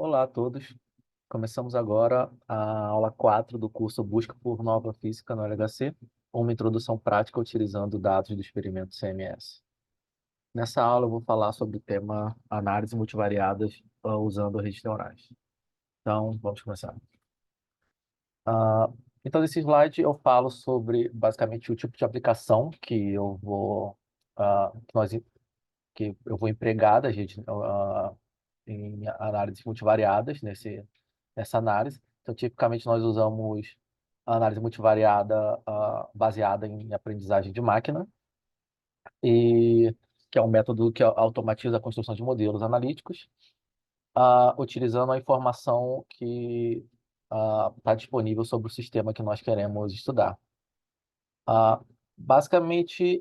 Olá a todos. Começamos agora a aula 4 do curso Busca por Nova Física no LHC, uma introdução prática utilizando dados do experimento CMS. Nessa aula eu vou falar sobre o tema análise multivariadas usando redes neurais. Então, vamos começar. Ah, então, nesse slide eu falo sobre basicamente o tipo de aplicação que eu vou, que eu vou empregar da gente, em análises multivariadas nessa análise. Então, tipicamente, nós usamos a análise multivariada baseada em aprendizagem de máquina, e que é um método que automatiza a construção de modelos analíticos, utilizando a informação que está disponível sobre o sistema que nós queremos estudar. Ah, Basicamente,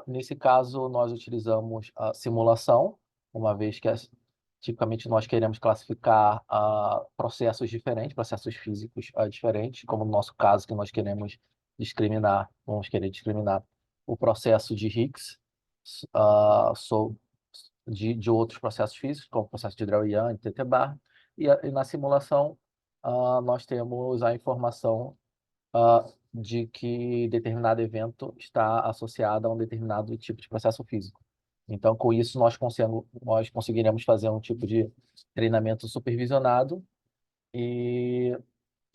nesse caso, nós utilizamos a simulação, uma vez que tipicamente nós queremos classificar processos diferentes, processos físicos diferentes, como no nosso caso, que nós queremos discriminar, vamos querer discriminar o processo de Higgs ah, so- de outros processos físicos, como o processo de Drell-Yan, de Tether-Bar, e na simulação nós temos a informação de que determinado evento está associado a um determinado tipo de processo físico. Então, com isso, nós conseguiremos fazer um tipo de treinamento supervisionado, e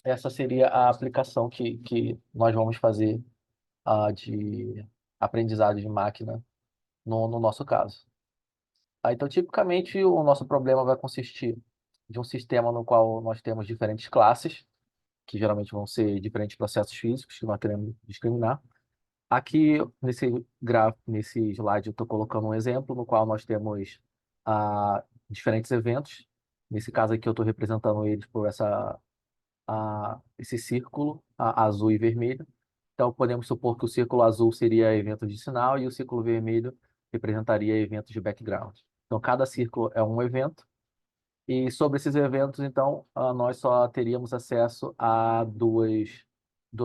essa seria a aplicação que nós vamos fazer de aprendizado de máquina no nosso caso. Então, tipicamente, o nosso problema vai consistir de um sistema no qual nós temos diferentes classes, que geralmente vão ser diferentes processos físicos que nós queremos discriminar. Aqui, nesse gráfico, nesse slide, eu estou colocando um exemplo no qual nós temos diferentes eventos. Nesse caso aqui, eu estou representando eles por esse círculo azul e vermelho. Então, podemos supor que o círculo azul seria eventos de sinal e o círculo vermelho representaria eventos de background. Então, cada círculo é um evento. E sobre esses eventos, então, nós só teríamos acesso a duas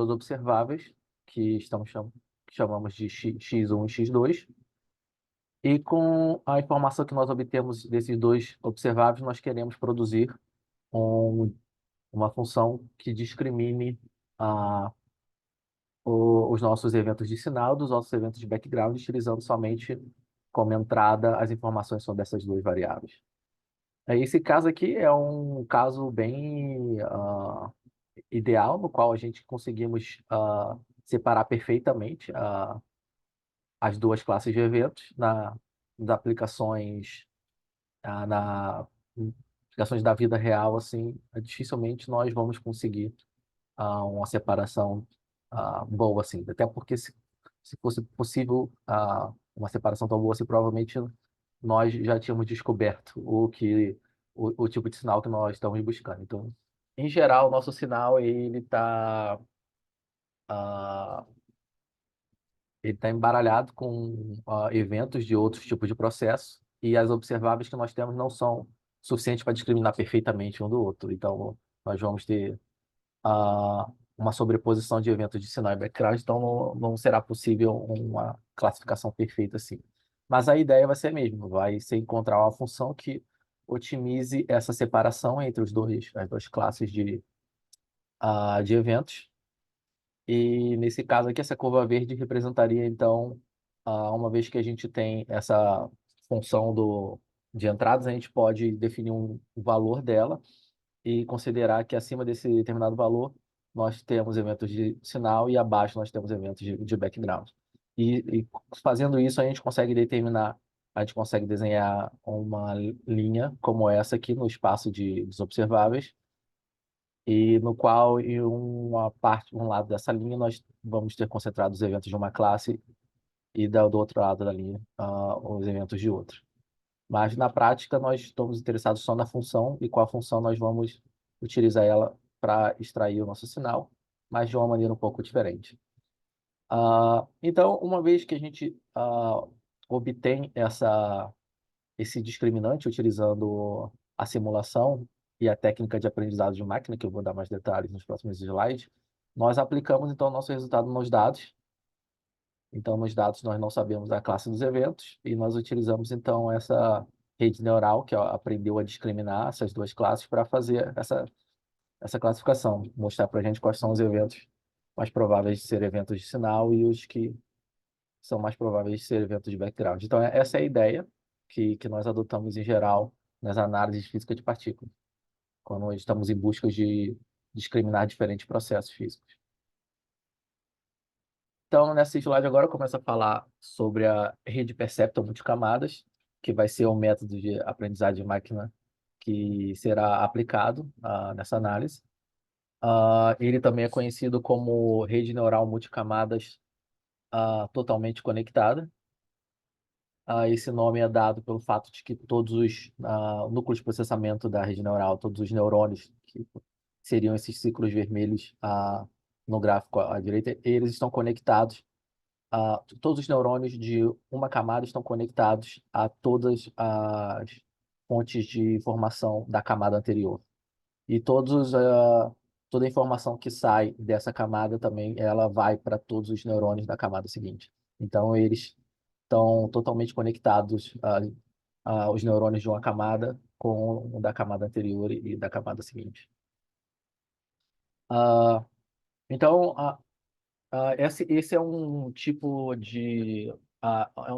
observáveis, que que chamamos de X1 e X2. E com a informação que nós obtemos desses dois observáveis, nós queremos produzir um- uma função que discrimine ah, os nossos eventos de sinal dos nossos eventos de background, utilizando somente como entrada as informações sobre essas duas variáveis. Esse caso aqui é um caso bem ideal, no qual a gente conseguimos separar perfeitamente as duas classes de eventos nas aplicações, na aplicações da vida real, assim, dificilmente nós vamos conseguir uma separação boa, assim, até porque se fosse possível uma separação tão boa, assim, provavelmente nós já tínhamos descoberto o tipo de sinal que nós estamos buscando. Então, em geral, o nosso sinal ele tá embaralhado com eventos de outros tipos de processo, e as observáveis que nós temos não são suficientes para discriminar perfeitamente um do outro. Então, nós vamos ter uma sobreposição de eventos de sinal e background, então não será possível uma classificação perfeita assim. Mas a ideia vai ser a mesma, vai ser encontrar uma função que otimize essa separação entre as duas classes de eventos. E nesse caso aqui, essa curva verde representaria, então, uma vez que a gente tem essa função de entradas, a gente pode definir um valor dela e considerar que acima desse determinado valor nós temos eventos de sinal e abaixo nós temos eventos de background. E fazendo isso a gente consegue desenhar uma linha como essa aqui no espaço dos observáveis, e no qual em um lado dessa linha nós vamos ter concentrados os eventos de uma classe, e do outro lado da linha os eventos de outra. Mas na prática nós estamos interessados só na função e qual função nós vamos utilizar ela para extrair o nosso sinal, mas de uma maneira um pouco diferente. Então, uma vez que a gente obtém esse discriminante utilizando a simulação e a técnica de aprendizado de máquina, que eu vou dar mais detalhes nos próximos slides, nós aplicamos então o nosso resultado nos dados. Então, nos dados nós não sabemos a classe dos eventos e nós utilizamos então essa rede neural, que ó, aprendeu a discriminar essas duas classes para fazer essa classificação, mostrar para a gente quais são os eventos mais prováveis de ser eventos de sinal e os que são mais prováveis de ser eventos de background. Então, essa é a ideia que nós adotamos em geral nas análises de física de partículas, quando estamos em busca de discriminar diferentes processos físicos. Então, nessa slide agora, eu começo a falar sobre a rede percepta multicamadas, que vai ser um método de aprendizagem de máquina que será aplicado nessa análise. Ele também é conhecido como rede neural multicamadas totalmente conectada. Esse nome é dado pelo fato de que todos os núcleos de processamento da rede neural, todos os neurônios, que seriam esses ciclos vermelhos no gráfico à direita, eles estão conectados. Todos os neurônios de uma camada estão conectados a todas as fontes de informação da camada anterior. E toda a informação que sai dessa camada também, ela vai para todos os neurônios da camada seguinte. Então, eles estão totalmente conectados, os neurônios de uma camada com o da camada anterior e da camada seguinte. Ah, então, esse é um tipo de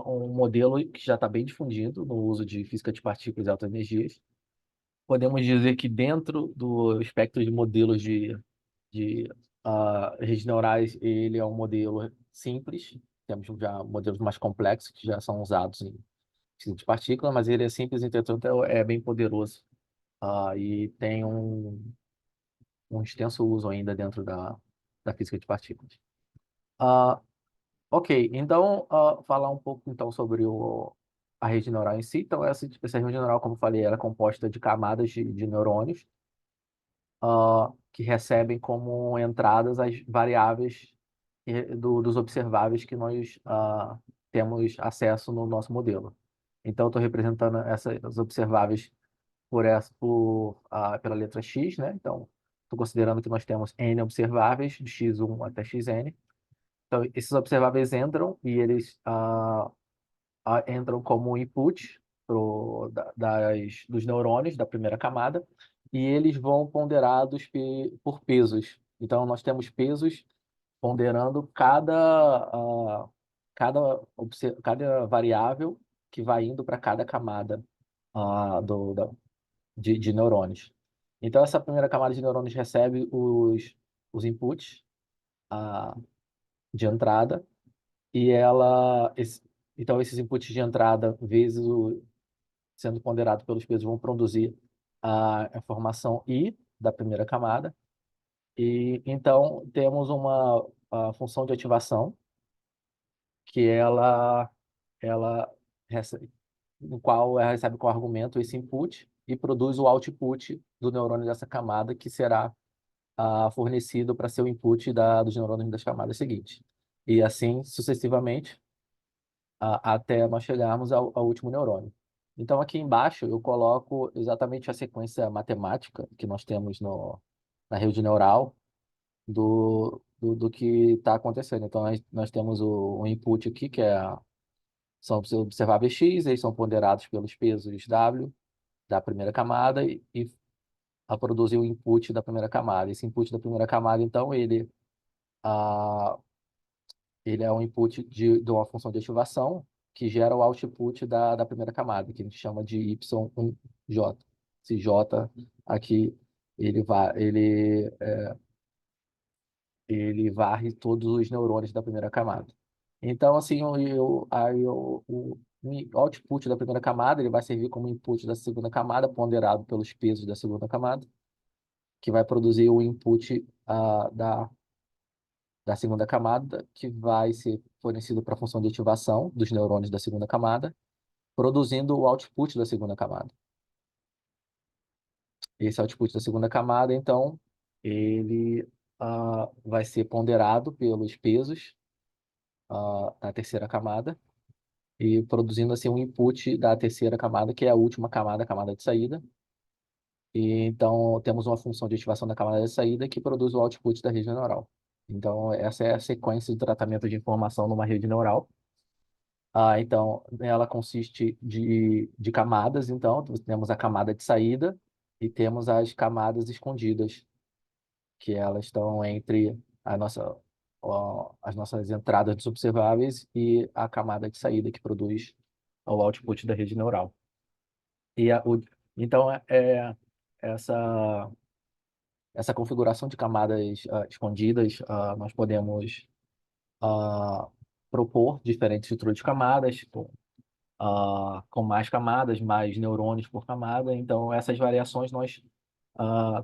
um modelo que já está bem difundido no uso de física de partículas e altas energias. Podemos dizer que dentro do espectro de modelos de redes neurais, ele é um modelo simples. Temos já modelos mais complexos que já são usados em física de partículas, mas ele é simples, entretanto, é bem poderoso. E tem um extenso uso ainda dentro da física de partículas. Ah, ok, então, falar um pouco então sobre a rede neural em si. Então, essa rede neural, como eu falei, ela é composta de camadas de neurônios que recebem como entradas as variáveis dos observáveis que nós temos acesso no nosso modelo. Então, estou representando essas observáveis pela letra x, né? Então, estou considerando que nós temos n observáveis, de x1 até xn. Então, esses observáveis entram e eles entram como input dos neurônios da primeira camada e eles vão ponderados por pesos. Então, nós temos pesos ponderando cada variável que vai indo para cada camada de neurônios. Então, essa primeira camada de neurônios recebe os inputs de entrada e então esses inputs de entrada, vezes sendo ponderado pelos pesos, vão produzir a informação I da primeira camada. E então temos uma função de ativação que ela recebe, no qual ela recebe com argumento esse input e produz o output do neurônio dessa camada que será fornecido para ser o input dos neurônios das camadas seguintes. E assim sucessivamente até nós chegarmos ao último neurônio. Então, aqui embaixo, eu coloco exatamente a sequência matemática que nós temos na rede neural do que está acontecendo. Então, nós temos o input aqui, são os observáveis x, eles são ponderados pelos pesos W da primeira camada e a produzir o input da primeira camada. Esse input da primeira camada, então, ah, ele é um input de uma função de ativação que gera o output da primeira camada, que a gente chama de y1j. Esse j aqui, ele varre todos os neurônios da primeira camada. Então, assim, o output da primeira camada ele vai servir como input da segunda camada, ponderado pelos pesos da segunda camada, que vai produzir o input da segunda camada, que vai ser fornecido para a função de ativação dos neurônios da segunda camada, produzindo o output da segunda camada. Esse output da segunda camada, então, ele vai ser ponderado pelos pesos da terceira camada e produzindo assim um input da terceira camada, que é a última camada, a camada de saída. E então temos uma função de ativação da camada de saída que produz o output da rede neural. Então essa é a sequência de tratamento de informação numa rede neural. Então, ela consiste de camadas. Então, temos a camada de saída e temos as camadas escondidas, que elas estão entre a nossa, as nossas entradas dos observáveis e a camada de saída que produz o output da rede neural. Então, essa, essa configuração de camadas escondidas, nós podemos ah, propor diferentes estruturas de camadas, com mais camadas, mais neurônios por camada. Então, essas variações,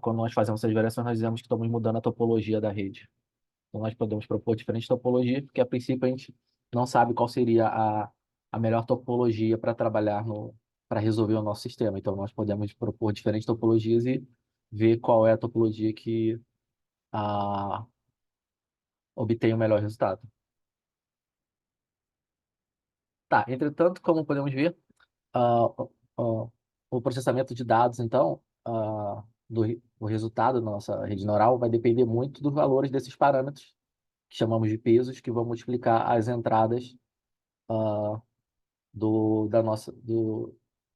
quando nós fazemos essas variações, nós dizemos que estamos mudando a topologia da rede. Então, nós podemos propor diferentes topologias, porque a princípio a gente não sabe qual seria a melhor topologia para trabalhar para resolver o nosso sistema. Então, nós podemos propor diferentes topologias e ver qual é a topologia que ah, obtém o melhor resultado. Tá, entretanto, como podemos ver, ah, ah, o processamento de dados, então, o resultado da nossa rede neural vai depender muito dos valores desses parâmetros, que chamamos de pesos, que vão multiplicar as entradas ah,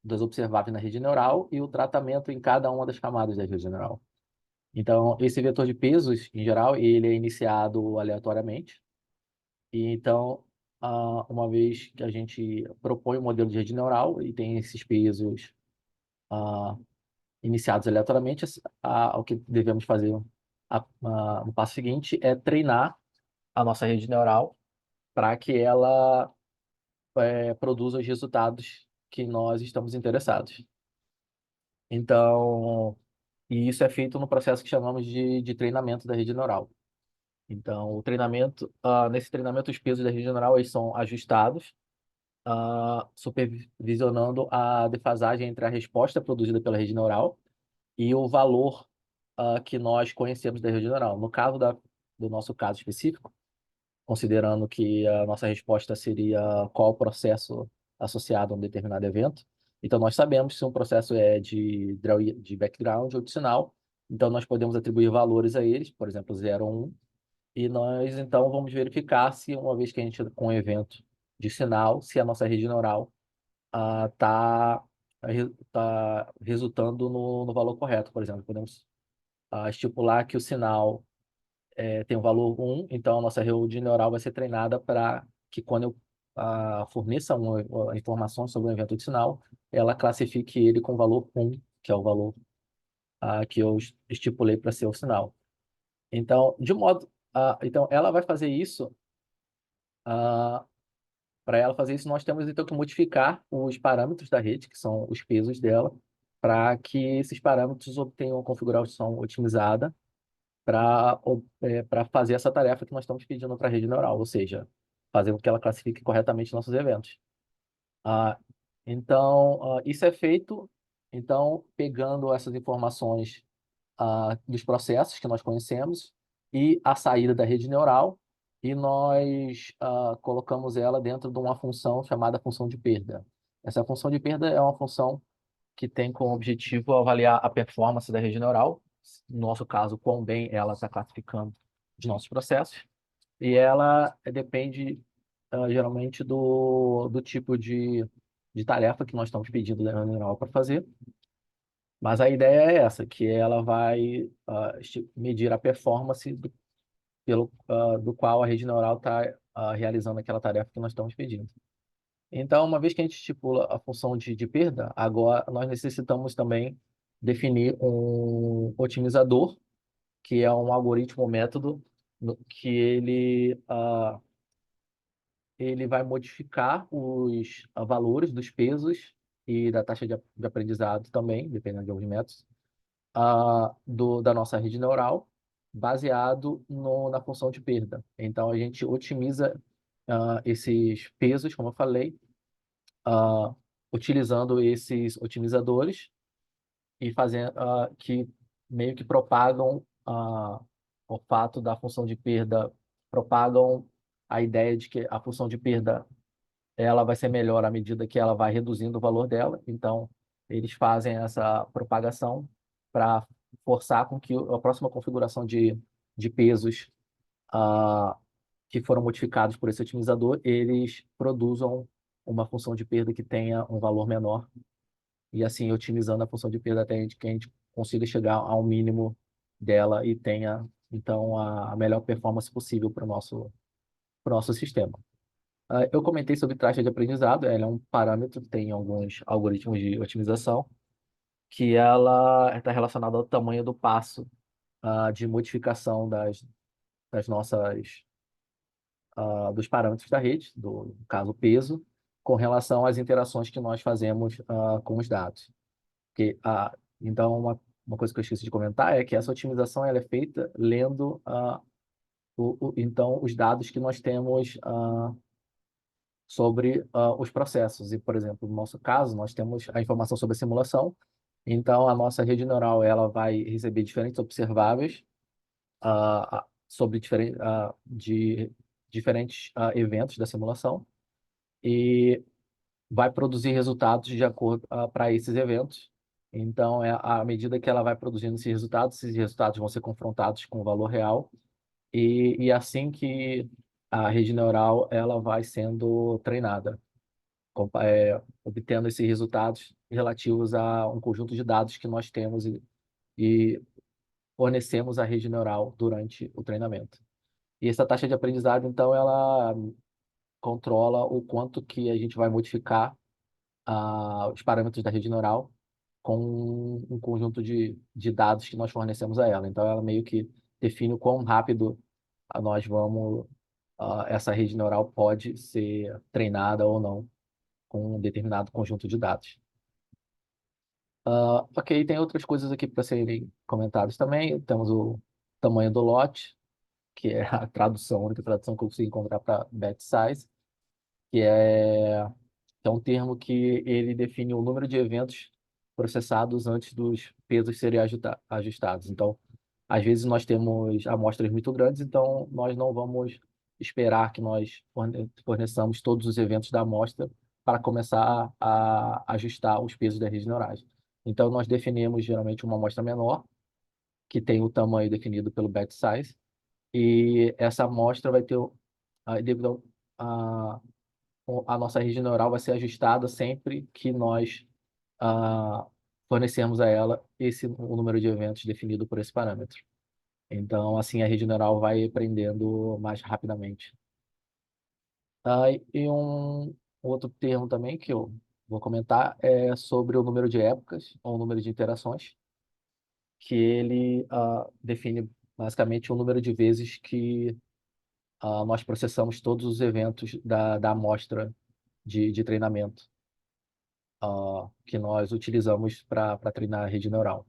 das observáveis na rede neural e o tratamento em cada uma das camadas da rede neural. Então, esse vetor de pesos, em geral, ele é iniciado aleatoriamente. E então, uma vez que a gente propõe um modelo de rede neural e tem esses pesos ah, iniciados aleatoriamente, o que devemos fazer no passo seguinte é treinar a nossa rede neural para que ela produza os resultados que nós estamos interessados. Então, e isso é feito no processo que chamamos de treinamento da rede neural. Então, nesse treinamento, os pesos da rede neural eles são ajustados, supervisionando a defasagem entre a resposta produzida pela rede neural e o valor que nós conhecemos da rede neural. No caso do nosso caso específico, considerando que a nossa resposta seria qual o processo associado a um determinado evento. Então, nós sabemos se um processo é de background ou de sinal. Então, nós podemos atribuir valores a eles, por exemplo, 0 ou 1, e nós, então, vamos verificar se, uma vez que a gente, com um evento de sinal, se a nossa rede neural está resultando no valor correto. Por exemplo, podemos estipular que o sinal tem o valor 1, então a nossa rede neural vai ser treinada para que quando eu forneça uma informação sobre um evento de sinal, ela classifique ele com o valor 1, que é o valor que eu estipulei para ser o sinal. Então, então ela vai fazer isso. Para ela fazer isso, nós temos então que modificar os parâmetros da rede, que são os pesos dela, para que esses parâmetros obtenham uma configuração otimizada para fazer essa tarefa que nós estamos pedindo para a rede neural, ou seja, fazer com que ela classifique corretamente nossos eventos. Ah, então, isso é feito, então, pegando essas informações dos processos que nós conhecemos e a saída da rede neural, e nós colocamos ela dentro de uma função chamada função de perda. Essa função de perda é uma função que tem como objetivo avaliar a performance da rede neural, no nosso caso, quão bem ela está classificando os nossos processos, e ela depende geralmente do tipo de tarefa que nós estamos pedindo da rede neural para fazer. Mas a ideia é essa, que ela vai medir a performance do qual a rede neural está realizando aquela tarefa que nós estamos pedindo. Então, uma vez que a gente estipula a função de perda, agora nós necessitamos também definir um otimizador, que é um algoritmo método que ele vai modificar os valores dos pesos e da taxa de aprendizado também, dependendo de alguns métodos, da nossa rede neural, baseado na função de perda. Então, a gente otimiza esses pesos, como eu falei, ah, utilizando esses otimizadores e fazendo que meio que propagam o fato da função de perda, propagam a ideia de que a função de perda ela vai ser melhor à medida que ela vai reduzindo o valor dela. Então, eles fazem essa propagação para forçar com que a próxima configuração de pesos ah, que foram modificados por esse otimizador, eles produzam uma função de perda que tenha um valor menor, e assim otimizando a função de perda até que a gente consiga chegar ao mínimo dela e tenha, então, a melhor performance possível para o nosso sistema. Eu comentei sobre taxa de aprendizado, ela é um parâmetro, tem alguns algoritmos de otimização, que ela está relacionada ao tamanho do passo de modificação das nossas dos parâmetros da rede, no caso peso, com relação às interações que nós fazemos com os dados. Porque, então, uma coisa que eu esqueci de comentar é que essa otimização ela é feita lendo então os dados que nós temos sobre os processos. E, por exemplo, no nosso caso, nós temos a informação sobre a simulação. Então, a nossa rede neural ela vai receber diferentes observáveis sobre de diferentes eventos da simulação e vai produzir resultados de acordo para esses eventos. Então, à medida que ela vai produzindo esses resultados vão ser confrontados com o valor real e assim que a rede neural ela vai sendo treinada, obtendo esses resultados relativos a um conjunto de dados que nós temos e fornecemos à rede neural durante o treinamento. E essa taxa de aprendizado, então, ela controla o quanto que a gente vai modificar os parâmetros da rede neural com um conjunto de dados que nós fornecemos a ela. Então, ela meio que define o quão rápido nós vamos, essa rede neural pode ser treinada ou não com um determinado conjunto de dados. Ok, tem outras coisas aqui para serem comentadas também. Temos o tamanho do lote, que é a única tradução que eu consegui encontrar para batch size, que é um termo que ele define o número de eventos processados antes dos pesos serem ajustados. Então, às vezes nós temos amostras muito grandes, então nós não vamos esperar que nós forneçamos todos os eventos da amostra para começar a ajustar os pesos das redes neurais. Então, nós definimos geralmente uma amostra menor, que tem o tamanho definido pelo batch size, e essa amostra vai ter, devido a nossa rede neural vai ser ajustada sempre que nós ah, fornecermos a ela o número de eventos definido por esse parâmetro. Então, assim, a rede neural vai aprendendo mais rapidamente. E um outro termo também que eu vou comentar é sobre o número de épocas ou o número de interações, que ele define basicamente o número de vezes que nós processamos todos os eventos da amostra de treinamento que nós utilizamos para treinar a rede neural.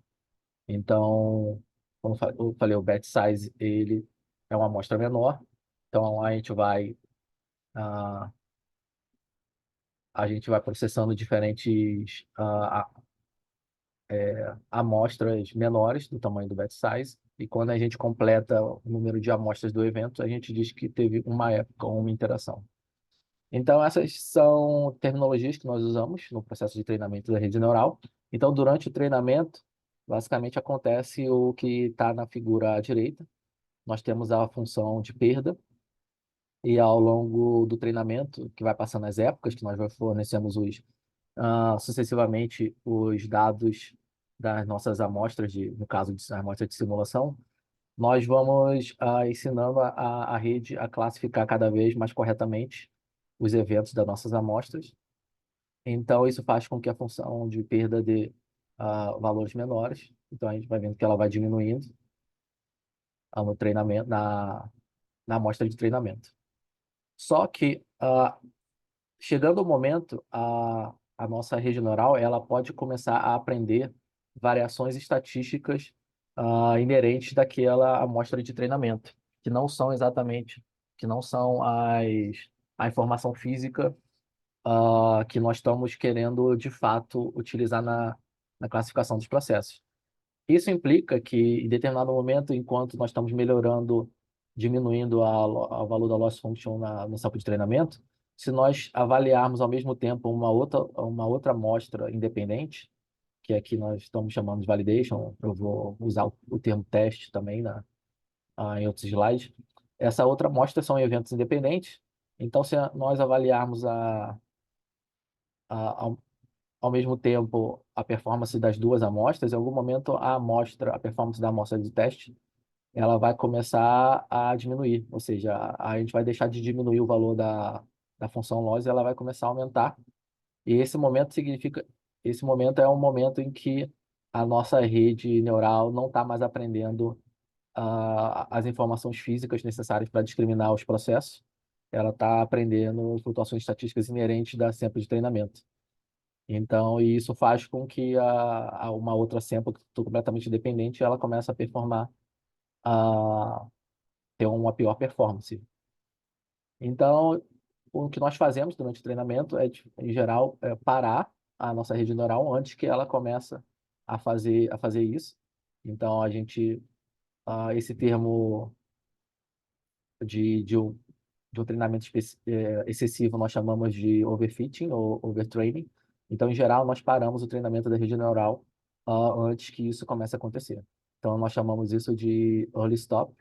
Então, como eu falei, o batch size ele é uma amostra menor, então ah, a gente vai processando diferentes amostras menores do tamanho do batch size, e quando a gente completa o número de amostras do evento, a gente diz que teve uma época ou uma interação. Então, essas são terminologias que nós usamos no processo de treinamento da rede neural. Então, durante o treinamento, basicamente acontece o que está na figura à direita. Nós temos a função de perda, e ao longo do treinamento, que vai passando as épocas, que nós fornecemos sucessivamente os dados das nossas amostras, no caso de amostras de simulação, nós vamos ensinando a rede a classificar cada vez mais corretamente os eventos das nossas amostras. Então, isso faz com que a função de perda dê valores menores. Então, a gente vai vendo que ela vai diminuindo no treinamento, na amostra de treinamento. Só que, chegando o momento, a nossa rede neural ela pode começar a aprender variações estatísticas inerentes daquela amostra de treinamento, que não são exatamente, que não são a informação física que nós estamos querendo, de fato, utilizar na classificação dos processos. Isso implica que, em determinado momento, enquanto nós estamos melhorando, diminuindo o valor da loss function no sample de treinamento, se nós avaliarmos ao mesmo tempo uma outra amostra independente, que aqui nós estamos chamando de validation, eu vou usar o termo teste também em outros slides, essa outra amostra são eventos independentes, então se nós avaliarmos ah, ao, ao mesmo tempo a performance das duas amostras, em algum momento a performance da amostra de teste, ela vai começar a diminuir, ou seja, a gente vai deixar de diminuir o valor da função loss e ela vai começar a aumentar. E esse momento é um momento em que a nossa rede neural não está mais aprendendo as informações físicas necessárias para discriminar os processos. Ela está aprendendo flutuações estatísticas inerentes da sample de treinamento. Então, e isso faz com que uma outra sample que estou completamente dependente, ela comece a performar, a ter uma pior performance. Então, o que nós fazemos durante o treinamento é, em geral, parar a nossa rede neural antes que ela comece a fazer isso. Então, esse termo de um treinamento excessivo nós chamamos de overfitting ou overtraining. Então, em geral, nós paramos o treinamento da rede neural antes que isso comece a acontecer. Então, nós chamamos isso de early stop.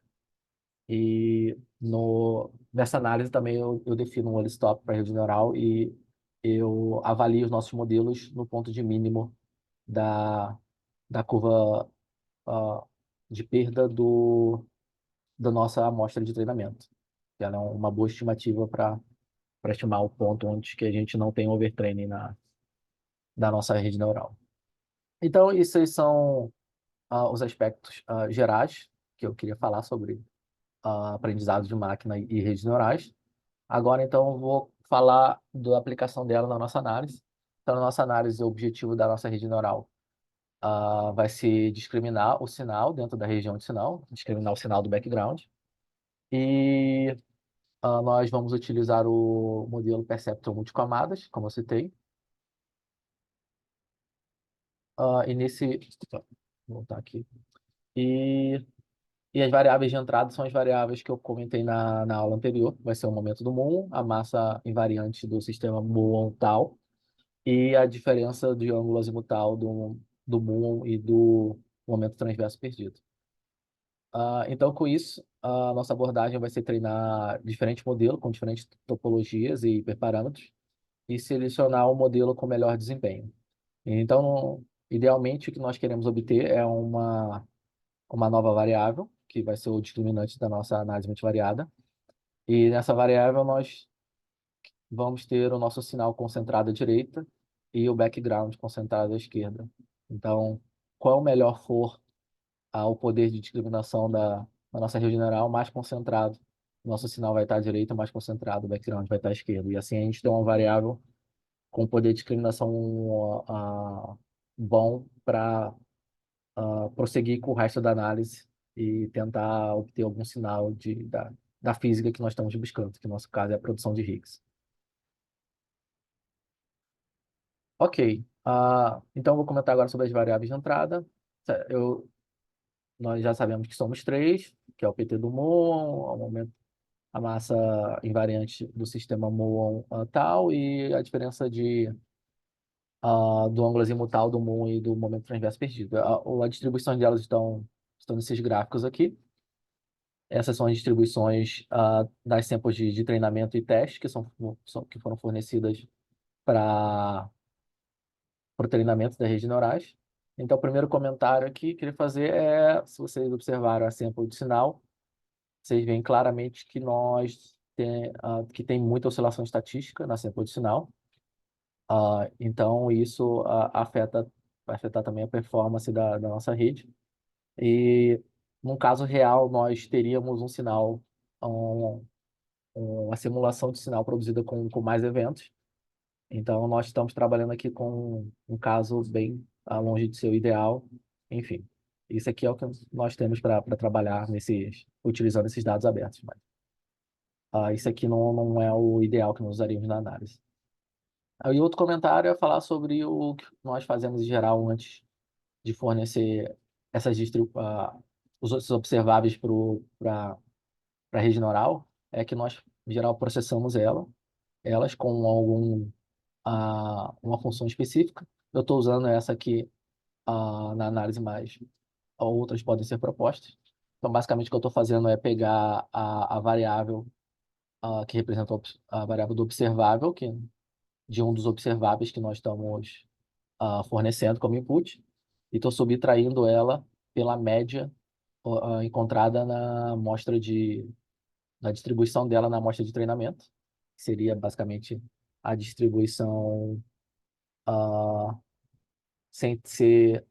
E nessa análise também eu defino um early stop para a rede neural e eu avalio os nossos modelos no ponto de mínimo da curva de perda da nossa amostra de treinamento. Ela é uma boa estimativa para estimar o ponto onde que a gente não tem overtraining da nossa rede neural. Então, esses são os aspectos gerais que eu queria falar sobre aprendizado de máquina e redes neurais. Agora, então, eu vou falar da aplicação dela na nossa análise. Então, na nossa análise, o objetivo da nossa rede neural vai ser discriminar o sinal dentro da região de sinal, discriminar o sinal do background. E nós vamos utilizar o modelo Perceptron multicamadas, como eu citei. E nesse... Vou voltar aqui. E, e as variáveis de entrada são as variáveis que eu comentei na aula anterior. Vai ser o momento do muon, a massa invariante do sistema muon tal, e a diferença de ângulo azimutal do muon e do momento transverso perdido. Então, com isso, a nossa abordagem vai ser treinar diferentes modelos com diferentes topologias e hiperparâmetros e selecionar o modelo com melhor desempenho. Então, idealmente, o que nós queremos obter é uma nova variável, que vai ser o discriminante da nossa análise multivariada. E nessa variável, nós vamos ter o nosso sinal concentrado à direita e o background concentrado à esquerda. Então, qual melhor for o poder de discriminação da nossa rede neural, mais concentrado. O nosso sinal vai estar à direita, mais concentrado, o background vai estar à esquerda. E assim a gente tem uma variável com poder de discriminação bom para prosseguir com o resto da análise e tentar obter algum sinal da física que nós estamos buscando, que no nosso caso é a produção de Higgs. Ok. Então, eu vou comentar agora sobre as variáveis de entrada. Nós já sabemos que somos três, que é o PT do muon, ao momento, a massa invariante do sistema muon tal, e a diferença do ângulo azimutal do muon e do momento transverso perdido. A distribuição delas estão nesses gráficos aqui. Essas são as distribuições das samples de treinamento e teste que foram fornecidas para o treinamento das redes neurais. Então, o primeiro comentário aqui que eu queria fazer é, se vocês observaram a sample de sinal, vocês veem claramente que tem muita oscilação estatística na sample de sinal. Então, isso vai afetar também a performance da nossa rede. E, num caso real, nós teríamos um sinal, um, uma simulação de sinal produzida com mais eventos. Então, nós estamos trabalhando aqui com um caso bem longe de ser o ideal. Enfim, isso aqui é o que nós temos para trabalhar utilizando esses dados abertos. Mas, isso aqui não é o ideal que nós usaríamos na análise. Aí, outro comentário é falar sobre o que nós fazemos em geral antes de fornecer os observáveis para a rede neural. É que nós, em geral, processamos elas com uma função específica. Eu estou usando essa aqui na análise, mas outras podem ser propostas. Então, basicamente, o que eu estou fazendo é pegar a variável que representa a variável do observável, que de um dos observáveis que nós estamos fornecendo como input e estou subtraindo ela pela média encontrada na distribuição dela na amostra de treinamento, que seria basicamente a distribuição ah, sem ser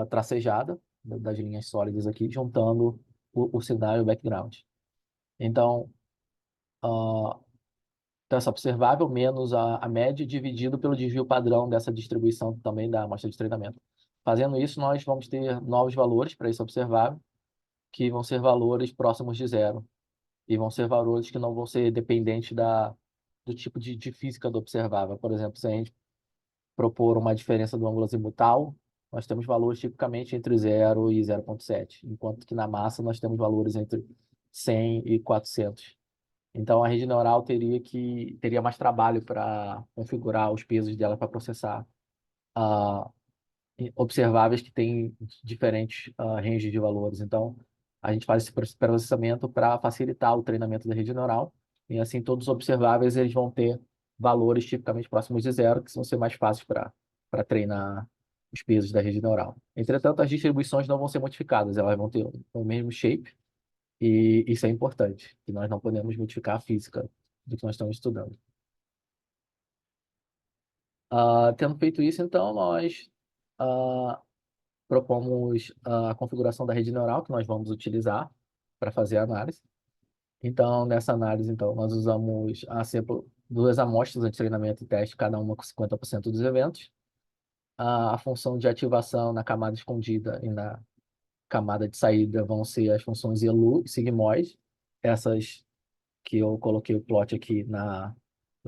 tracejada das linhas sólidas aqui, juntando o cenário e o background. Então, ah, então, essa observável menos a média dividido pelo desvio padrão dessa distribuição também da amostra de treinamento. Fazendo isso, nós vamos ter novos valores para esse observável, que vão ser valores próximos de zero. E vão ser valores que não vão ser dependentes do tipo de física do observável. Por exemplo, se a gente propor uma diferença do ângulo azimutal, nós temos valores tipicamente entre 0 e 0,7, enquanto que na massa nós temos valores entre 100 e 400. Então, a rede neural teria mais trabalho para configurar os pesos dela para processar ah, observáveis que têm diferentes ranges de valores. Então, a gente faz esse processamento para facilitar o treinamento da rede neural. E assim, todos os observáveis eles vão ter valores tipicamente próximos de zero, que vão ser mais fáceis para treinar os pesos da rede neural. Entretanto, as distribuições não vão ser modificadas, elas vão ter o mesmo shape, e isso é importante, que nós não podemos modificar a física do que nós estamos estudando. Tendo feito isso, então, nós ah, propomos a configuração da rede neural que nós vamos utilizar para fazer a análise. Então, nessa análise, então, nós usamos sempre duas amostras de treinamento e teste, cada uma com 50% dos eventos. A função de ativação na camada escondida e na camada de saída vão ser as funções elu e sigmoid, essas que eu coloquei o plot aqui na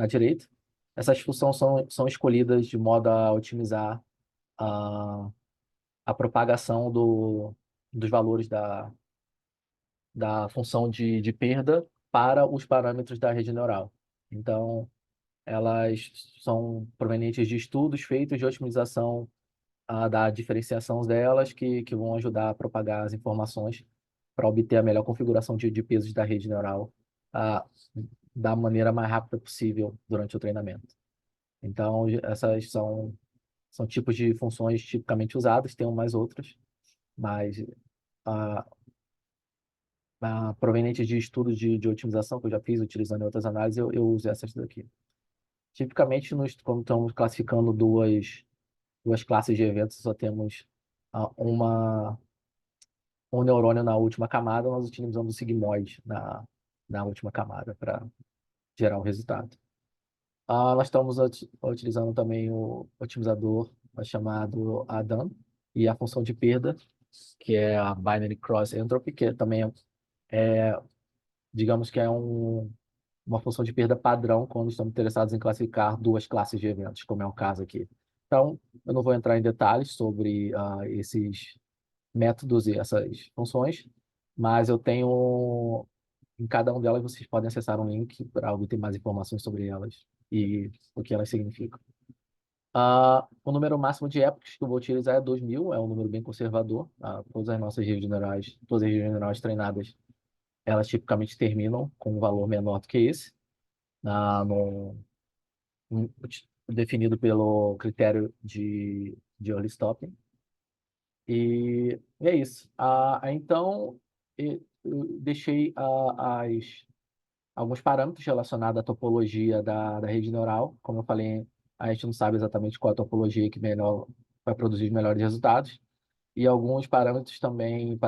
direita. Essas funções são escolhidas de modo a otimizar a, a propagação dos valores da função de perda para os parâmetros da rede neural. Então, elas são provenientes de estudos feitos de otimização da diferenciação delas, que vão ajudar a propagar as informações para obter a melhor configuração de pesos da rede neural ah, da maneira mais rápida possível durante o treinamento. Então, essas são tipos de funções tipicamente usadas, tem umas outras, mas ah, provenientes de estudos de otimização que eu já fiz utilizando em outras análises, eu uso essas daqui. Tipicamente, quando estamos classificando duas classes de eventos, só temos ah, uma, um neurônio na última camada, nós utilizamos o sigmoide na última camada para gerar o resultado. Nós estamos utilizando também o otimizador chamado ADAM e a função de perda, que é a Binary Cross Entropy, que também digamos que é uma função de perda padrão quando estamos interessados em classificar duas classes de eventos, como é o caso aqui. Então, eu não vou entrar em detalhes sobre esses métodos e essas funções, mas eu tenho, em cada uma delas vocês podem acessar um link para obter mais informações sobre elas e o que elas significam. O número máximo de épocas que eu vou utilizar é 2000, é um número bem conservador. Todas as nossas redes neurais, todas as redes neurais treinadas, elas tipicamente terminam com um valor menor do que esse, na, no, um, definido pelo critério de early stopping. E é isso. Então, eu deixei alguns parâmetros relacionados à topologia da rede neural. Como eu falei, a gente não sabe exatamente qual a topologia que melhor vai produzir os melhores resultados. E alguns parâmetros também,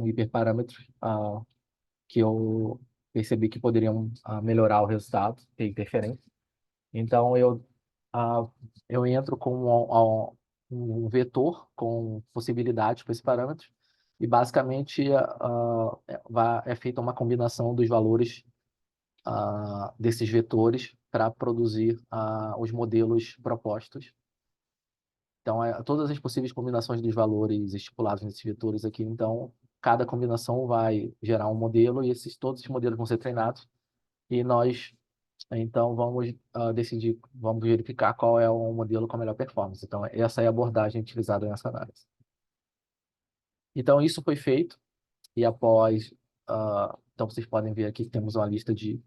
hiperparâmetros, que eu percebi que poderiam melhorar o resultado, ter interferência. Então, ah, eu entro com um vetor com possibilidades para esse parâmetro e, basicamente, é feita uma combinação dos valores desses vetores para produzir os modelos propostos. Então, todas as possíveis combinações dos valores estipulados nesses vetores aqui, então, cada combinação vai gerar um modelo e todos esses modelos vão ser treinados e nós então, vamos decidir, vamos verificar qual é o modelo com a melhor performance. Então, essa é a abordagem utilizada nessa análise. Então, isso foi feito, e após. Então, vocês podem ver aqui que temos uma lista de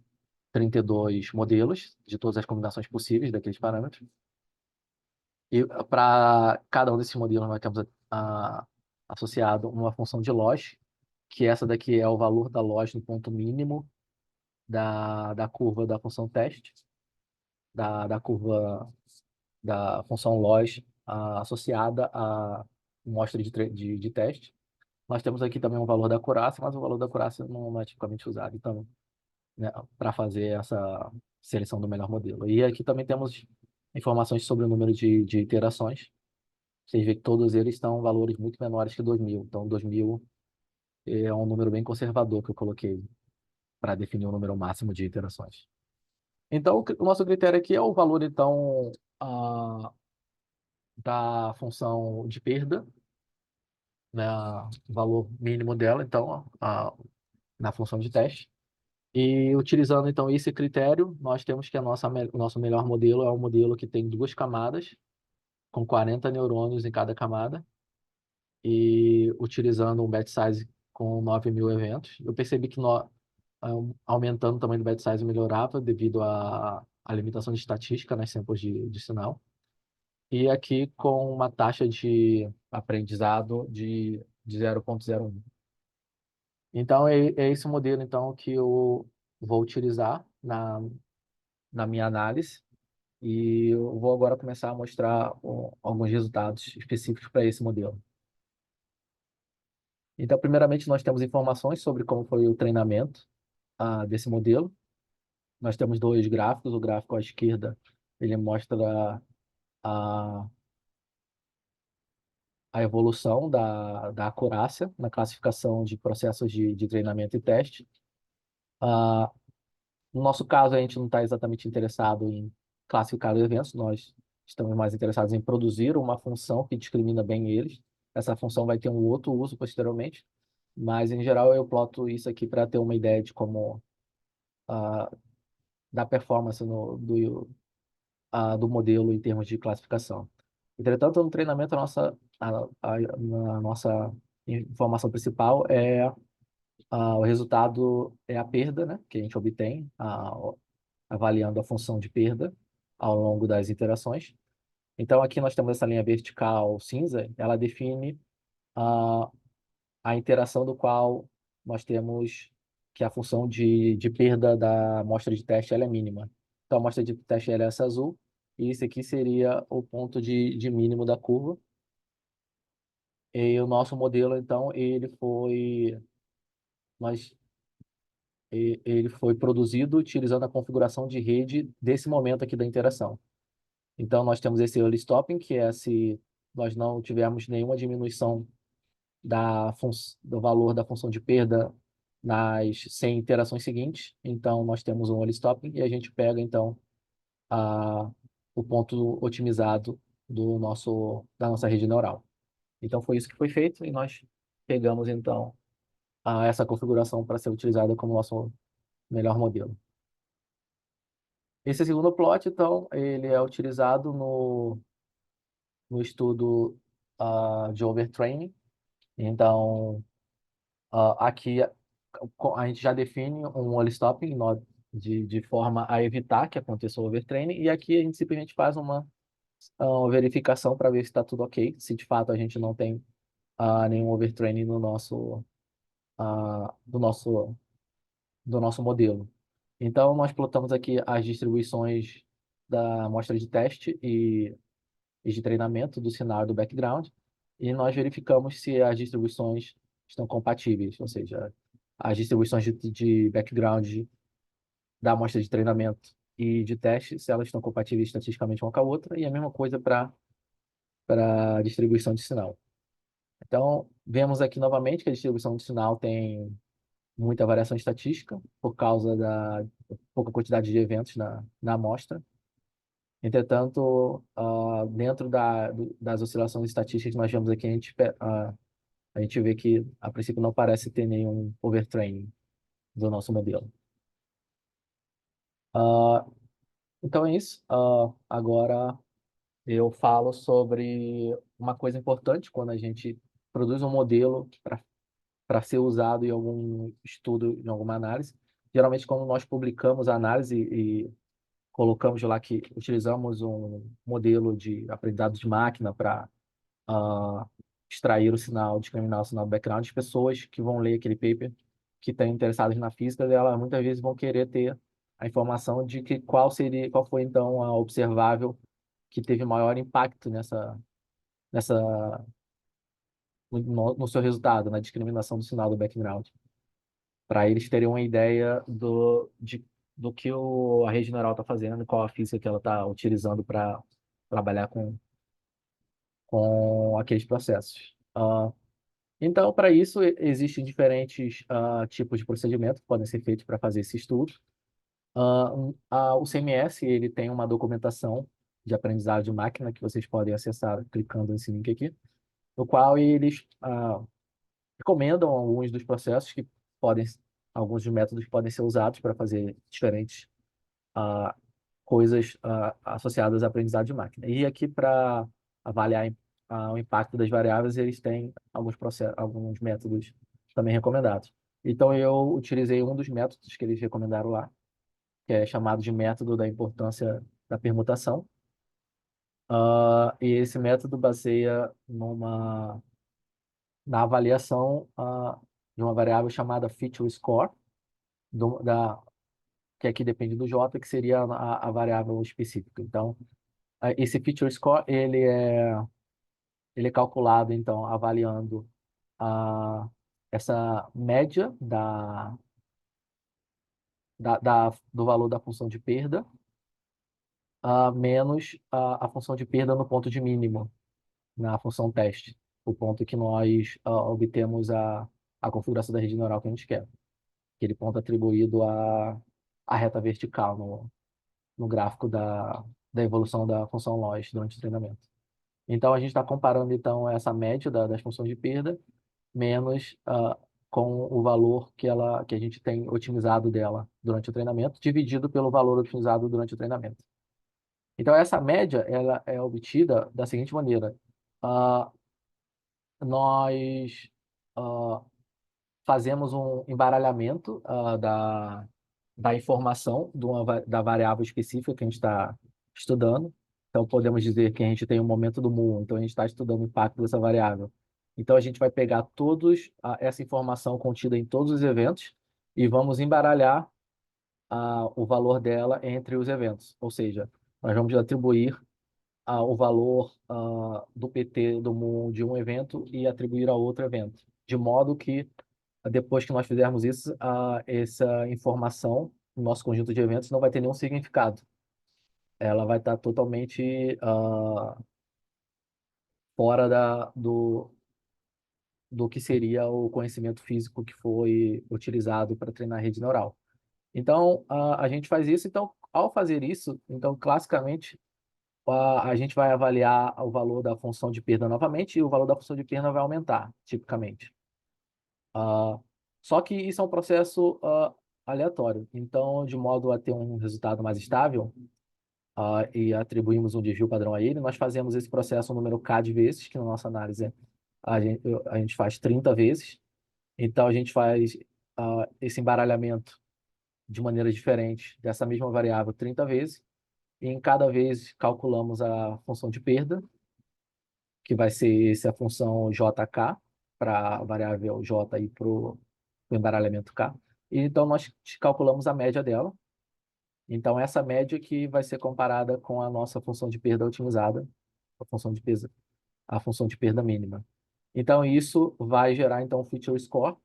32 modelos de todas as combinações possíveis daqueles parâmetros. E para cada um desses modelos nós temos associado uma função de loss, que essa daqui é o valor da loss no ponto mínimo da curva da função teste, da curva da função loss associada à amostra de teste. Nós temos aqui também o valor da acurácia, mas o valor da acurácia não é tipicamente usado, então, né, para fazer essa seleção do melhor modelo. E aqui também temos informações sobre o número de iterações. Vocês veem que todos eles estão valores muito menores que 2000. Então, 2000 é um número bem conservador que eu coloquei para definir o número máximo de iterações. Então, o nosso critério aqui é o valor, então, da função de perda, né, o valor mínimo dela, então, na função de teste. E utilizando, então, esse critério, nós temos que o nosso melhor modelo é um modelo que tem duas camadas, com 40 neurônios em cada camada, e utilizando um batch size com 9.000 eventos. Eu percebi que aumentando o tamanho do batch size melhorava devido à limitação de estatística nas samples de sinal. E aqui com uma taxa de aprendizado de 0,01. Então, é esse modelo então, que eu vou utilizar na minha análise. E eu vou agora começar a mostrar alguns resultados específicos para esse modelo. Então, primeiramente, nós temos informações sobre como foi o treinamento desse modelo. Nós temos dois gráficos. O gráfico à esquerda, ele mostra a, a evolução da acurácia na classificação de processos de treinamento e teste. Ah, no nosso caso, a gente não está exatamente interessado em classificar eventos, nós estamos mais interessados em produzir uma função que discrimina bem eles. Essa função vai ter um outro uso posteriormente, mas em geral eu ploto isso aqui para ter uma ideia de como ah, da performance do modelo em termos de classificação. Entretanto, no treinamento, a nossa informação principal o resultado é a perda, né, que a gente obtém avaliando a função de perda ao longo das iterações. Então, aqui nós temos essa linha vertical cinza, ela define a, a interação do qual nós temos que a função de perda da amostra de teste ela é mínima. Então, a amostra de teste ela é essa azul, e esse aqui seria o ponto de mínimo da curva. E o nosso modelo, então, nós, ele foi produzido utilizando a configuração de rede desse momento aqui da interação. Então, nós temos esse early stopping, que é se nós não tivermos nenhuma diminuição do valor da função de perda nas 100 iterações seguintes. Então, nós temos um early stopping e a gente pega, então, a, o ponto otimizado da nossa rede neural. Então, foi isso que foi feito e nós pegamos, então, essa configuração para ser utilizada como nosso melhor modelo. Esse segundo plot, então, ele é utilizado no estudo de overtraining. Então, aqui a gente já define um wall stopping de forma a evitar que aconteça o overtraining, e aqui a gente simplesmente faz uma verificação para ver se está tudo ok, se de fato a gente não tem nenhum overtraining do nosso modelo. Então, nós plotamos aqui as distribuições da amostra de teste e de treinamento do sinal do background, e nós verificamos se as distribuições estão compatíveis, ou seja, as distribuições de background da amostra de treinamento e de teste, se elas estão compatíveis estatisticamente uma com a outra, e a mesma coisa para a distribuição de sinal. Então, vemos aqui novamente que a distribuição de sinal tem muita variação estatística por causa da pouca quantidade de eventos na amostra. Entretanto, dentro das oscilações estatísticas que nós vemos aqui, a gente vê que, a princípio, não parece ter nenhum overtraining do nosso modelo. Ah, então é isso. Agora eu falo sobre uma coisa importante quando a gente produz um modelo para ser usado em algum estudo, em alguma análise. geralmente quando nós publicamos a análise e colocamos lá que utilizamos um modelo de aprendizado de máquina para extrair o sinal, discriminar o sinal do background, as pessoas que vão ler aquele paper, que estão interessadas na física, elas muitas vezes vão querer ter a informação de que qual foi então a observável que teve maior impacto nessa no seu resultado, na discriminação do sinal do background, para eles terem uma ideia do que a rede neural está fazendo, qual a física que ela está utilizando para trabalhar com aqueles processos. Então, para isso, existem diferentes tipos de procedimentos que podem ser feitos para fazer esse estudo. O CMS ele tem uma documentação de aprendizado de máquina que vocês podem acessar clicando nesse link aqui, no qual eles recomendam alguns dos processos alguns dos métodos que podem ser usados para fazer diferentes ah, coisas associadas à aprendizado de máquina. E aqui, para avaliar o impacto das variáveis, eles têm alguns métodos também recomendados. Então, eu utilizei um dos métodos que eles recomendaram lá, que é chamado de método da importância da permutação. E esse método baseia na avaliação de uma variável chamada feature score, que aqui depende do J, que seria a variável específica. Então, esse feature score ele é calculado, então, avaliando essa média do valor da função de perda, menos a função de perda no ponto de mínimo, na função teste, o ponto que nós obtemos a configuração da rede neural que a gente quer. Aquele ponto atribuído à reta vertical no gráfico da evolução da função loss durante o treinamento. Então, a gente está comparando então essa média das funções de perda menos com o valor que a gente tem otimizado dela durante o treinamento, dividido pelo valor otimizado durante o treinamento. Então, essa média ela é obtida da seguinte maneira. Ah, nós ah, fazemos um embaralhamento da informação da variável específica que a gente está estudando. Então, podemos dizer que a gente tem um momento do mundo, então a gente está estudando o impacto dessa variável. Então, a gente vai pegar essa informação contida em todos os eventos e vamos embaralhar o valor dela entre os eventos. Ou seja, nós vamos atribuir o valor do PT do mundo de um evento e atribuir a outro evento. De modo que depois que nós fizermos isso, essa informação no nosso conjunto de eventos não vai ter nenhum significado. Ela vai estar totalmente fora do que seria o conhecimento físico que foi utilizado para treinar a rede neural. Então, a gente faz isso. Então, ao fazer isso, então, classicamente, a gente vai avaliar o valor da função de perda novamente e o valor da função de perda vai aumentar, tipicamente. Ah, Só que isso é um processo aleatório. Então, de modo a ter um resultado mais estável, e atribuímos um desvio padrão a ele, nós fazemos esse processo um número K de vezes, que na nossa análise a gente faz 30 vezes. Então, a gente faz esse embaralhamento de maneira diferente dessa mesma variável 30 vezes, e em cada vez calculamos a função de perda, que vai ser essa função JK, para a variável J e para o embaralhamento K. E então, nós calculamos a média dela. Então, essa média que vai ser comparada com a nossa função de perda otimizada, a função de perda mínima. Então, isso vai gerar, então, o feature score,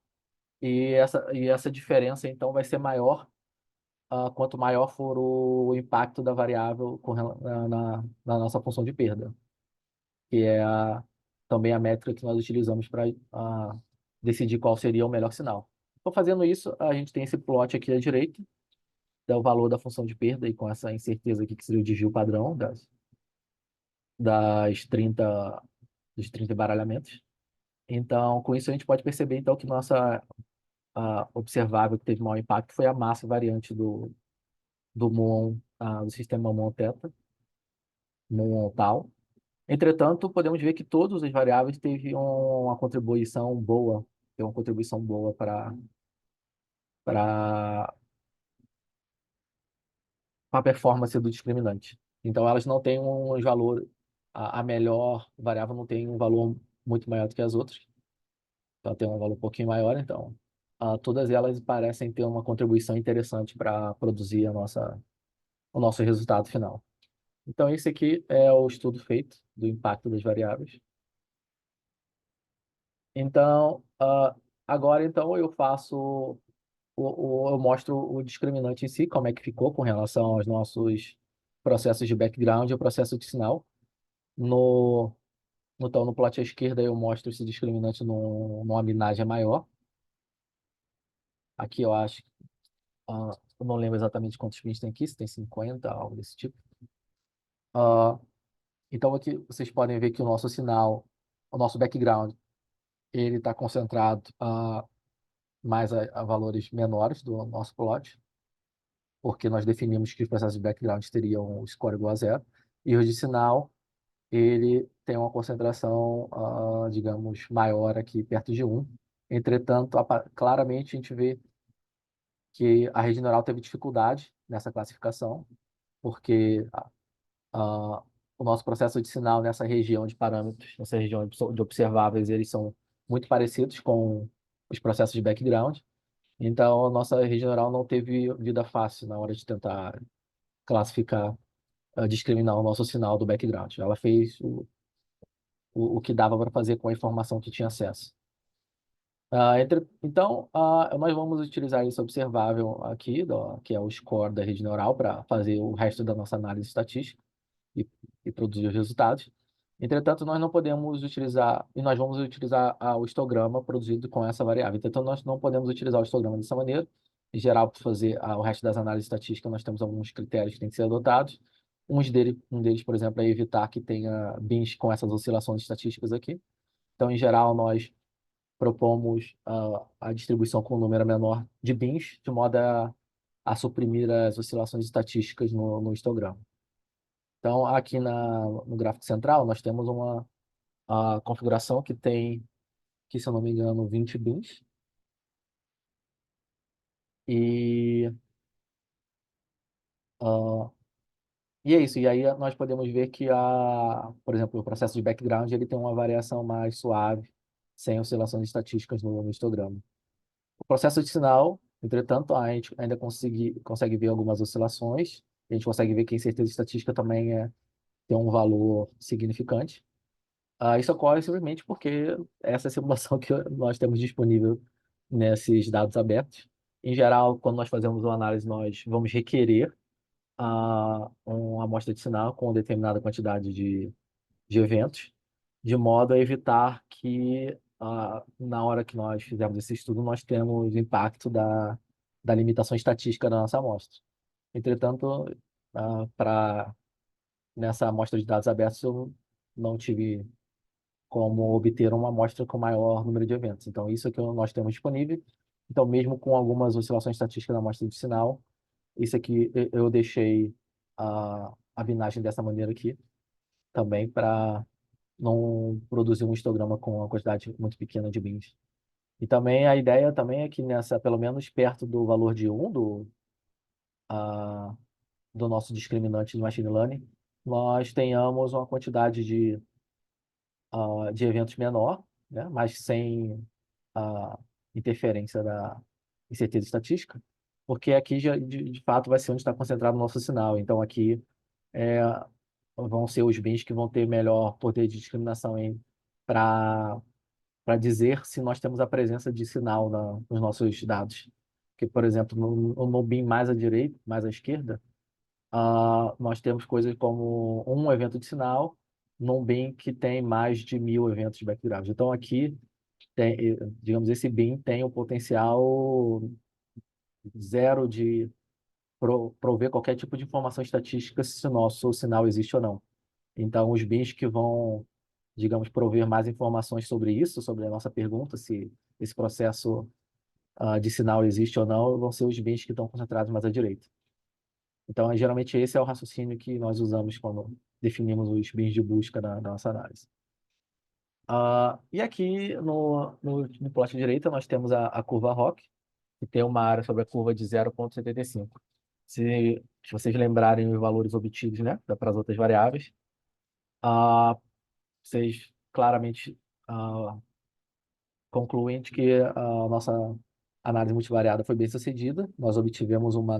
e essa diferença, então, vai ser maior quanto maior for o impacto da variável na nossa função de perda, que é também a métrica que nós utilizamos para decidir qual seria o melhor sinal. Então, fazendo isso, a gente tem esse plot aqui à direita, dá o valor da função de perda, e com essa incerteza aqui, que seria o desvio padrão das 30, dos 30 embaralhamentos. Então, com isso, a gente pode perceber então que nossa observável que teve maior impacto foi a massa variante do muon, do sistema muon-theta, muon-tal. Entretanto, podemos ver que todas as variáveis teve uma contribuição boa, para a performance do discriminante. Então, elas não têm um valor, a melhor variável não tem um valor muito maior do que as outras. Ela tem um valor um pouquinho maior, então todas elas parecem ter uma contribuição interessante para produzir o nosso resultado final. Então, esse aqui é o estudo feito do impacto das variáveis. Então, agora então eu faço, eu mostro o discriminante em si, como é que ficou com relação aos nossos processos de background e o processo de sinal. No, então, no plot à esquerda eu mostro esse discriminante numa binagem maior. Aqui eu acho, eu não lembro exatamente quantos pins tem aqui, se tem 50, algo desse tipo. Ah, então aqui vocês podem ver que o nosso sinal, o nosso background, ele está concentrado mais a valores menores do nosso plot, porque nós definimos que os processos de background teriam um score igual a zero, e o de sinal, ele tem uma concentração, digamos, maior aqui, perto de um. Entretanto, claramente a gente vê que a rede neural teve dificuldade nessa classificação, porque o nosso processo de sinal nessa região de parâmetros, nessa região de observáveis, eles são muito parecidos com os processos de background. Então, a nossa rede neural não teve vida fácil na hora de tentar classificar, discriminar o nosso sinal do background. Ela fez o que dava para fazer com a informação que tinha acesso. Então, nós vamos utilizar esse observável aqui, que é o score da rede neural, para fazer o resto da nossa análise estatística e, e produzir os resultados. Entretanto, nós não podemos utilizar, e nós vamos utilizar o histograma produzido com essa variável. Então, nós não podemos utilizar o histograma dessa maneira. Em geral, para fazer o resto das análises estatísticas, nós temos alguns critérios que têm que ser adotados. Um deles, por exemplo, é evitar que tenha bins com essas oscilações estatísticas aqui. Então, em geral, nós propomos a distribuição com um número menor de bins, de modo a suprimir as oscilações estatísticas no histograma. Então, aqui no gráfico central, nós temos uma configuração que tem, que, se eu não me engano, 20 bins. E, ah, e é isso. E aí nós podemos ver que, por exemplo, o processo de background ele tem uma variação mais suave, sem oscilações estatísticas no histograma. O processo de sinal, entretanto, a gente ainda consegue ver algumas oscilações. A gente consegue ver que a incerteza estatística também tem um valor significante. Isso ocorre simplesmente porque essa é a simulação que nós temos disponível nesses dados abertos. Em geral, quando nós fazemos uma análise, nós vamos requerer uma amostra de sinal com determinada quantidade de eventos, de modo a evitar que, na hora que nós fizermos esse estudo, nós temos impacto da limitação estatística da nossa amostra. Entretanto, nessa amostra de dados abertos, eu não tive como obter uma amostra com maior número de eventos. Então, isso é que nós temos disponível. Então, mesmo com algumas oscilações estatísticas na amostra de sinal, isso aqui eu deixei a binagem dessa maneira aqui, também para não produzir um histograma com uma quantidade muito pequena de bins. E também a ideia também é que pelo menos perto do valor de 1 do nosso discriminante de machine learning, nós tenhamos uma quantidade de eventos menor, né, mas sem a interferência da incerteza estatística, porque aqui já, de fato vai ser onde está concentrado o nosso sinal. Então aqui é, vão ser os bins que vão ter melhor poder de discriminação para dizer se nós temos a presença de sinal nos nossos dados. Porque, por exemplo, no bin mais à direita, mais à esquerda, nós temos coisas como um evento de sinal num bin que tem mais de 1.000 eventos de background. Então, aqui, digamos, esse bin tem o potencial zero de prover qualquer tipo de informação estatística se o nosso sinal existe ou não. Então, os bins que vão, digamos, prover mais informações sobre isso, sobre a nossa pergunta, se esse processo de sinal existe ou não, vão ser os bins que estão concentrados mais à direita. Então, geralmente, esse é o raciocínio que nós usamos quando definimos os bins de busca da nossa análise. E aqui no plot direita, nós temos a curva ROC, que tem uma área sobre a curva de 0,75. Se se vocês lembrarem os valores obtidos, né, para as outras variáveis, ah, vocês claramente concluem de que a nossa análise multivariada foi bem sucedida. Nós obtivemos uma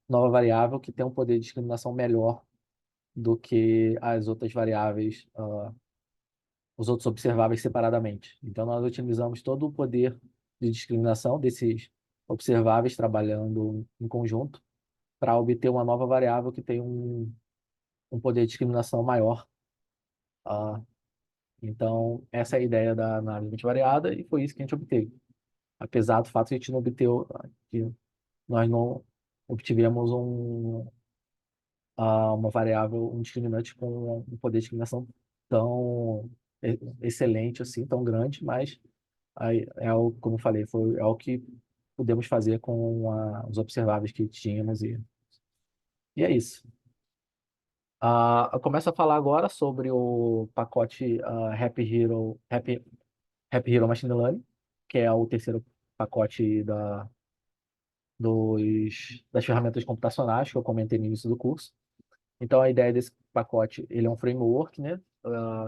nova variável que tem um poder de discriminação melhor do que as outras variáveis, os outros observáveis separadamente. Então, nós utilizamos todo o poder de discriminação desses observáveis trabalhando em conjunto para obter uma nova variável que tem um poder de discriminação maior. Ah, então, essa é a ideia da análise multivariada e foi isso que a gente obteve. Apesar do fato de a gente não obteu, que nós não obtivemos uma variável, um discriminante com um poder de discriminação tão excelente assim, tão grande, mas aí como eu falei, é o que podemos fazer com os observáveis que tínhamos e é isso. Eu começo a falar agora sobre o pacote Happy Hero Machine Learning, que é o terceiro pacote das ferramentas computacionais que eu comentei no início do curso. Então, a ideia desse pacote, ele é um framework, né,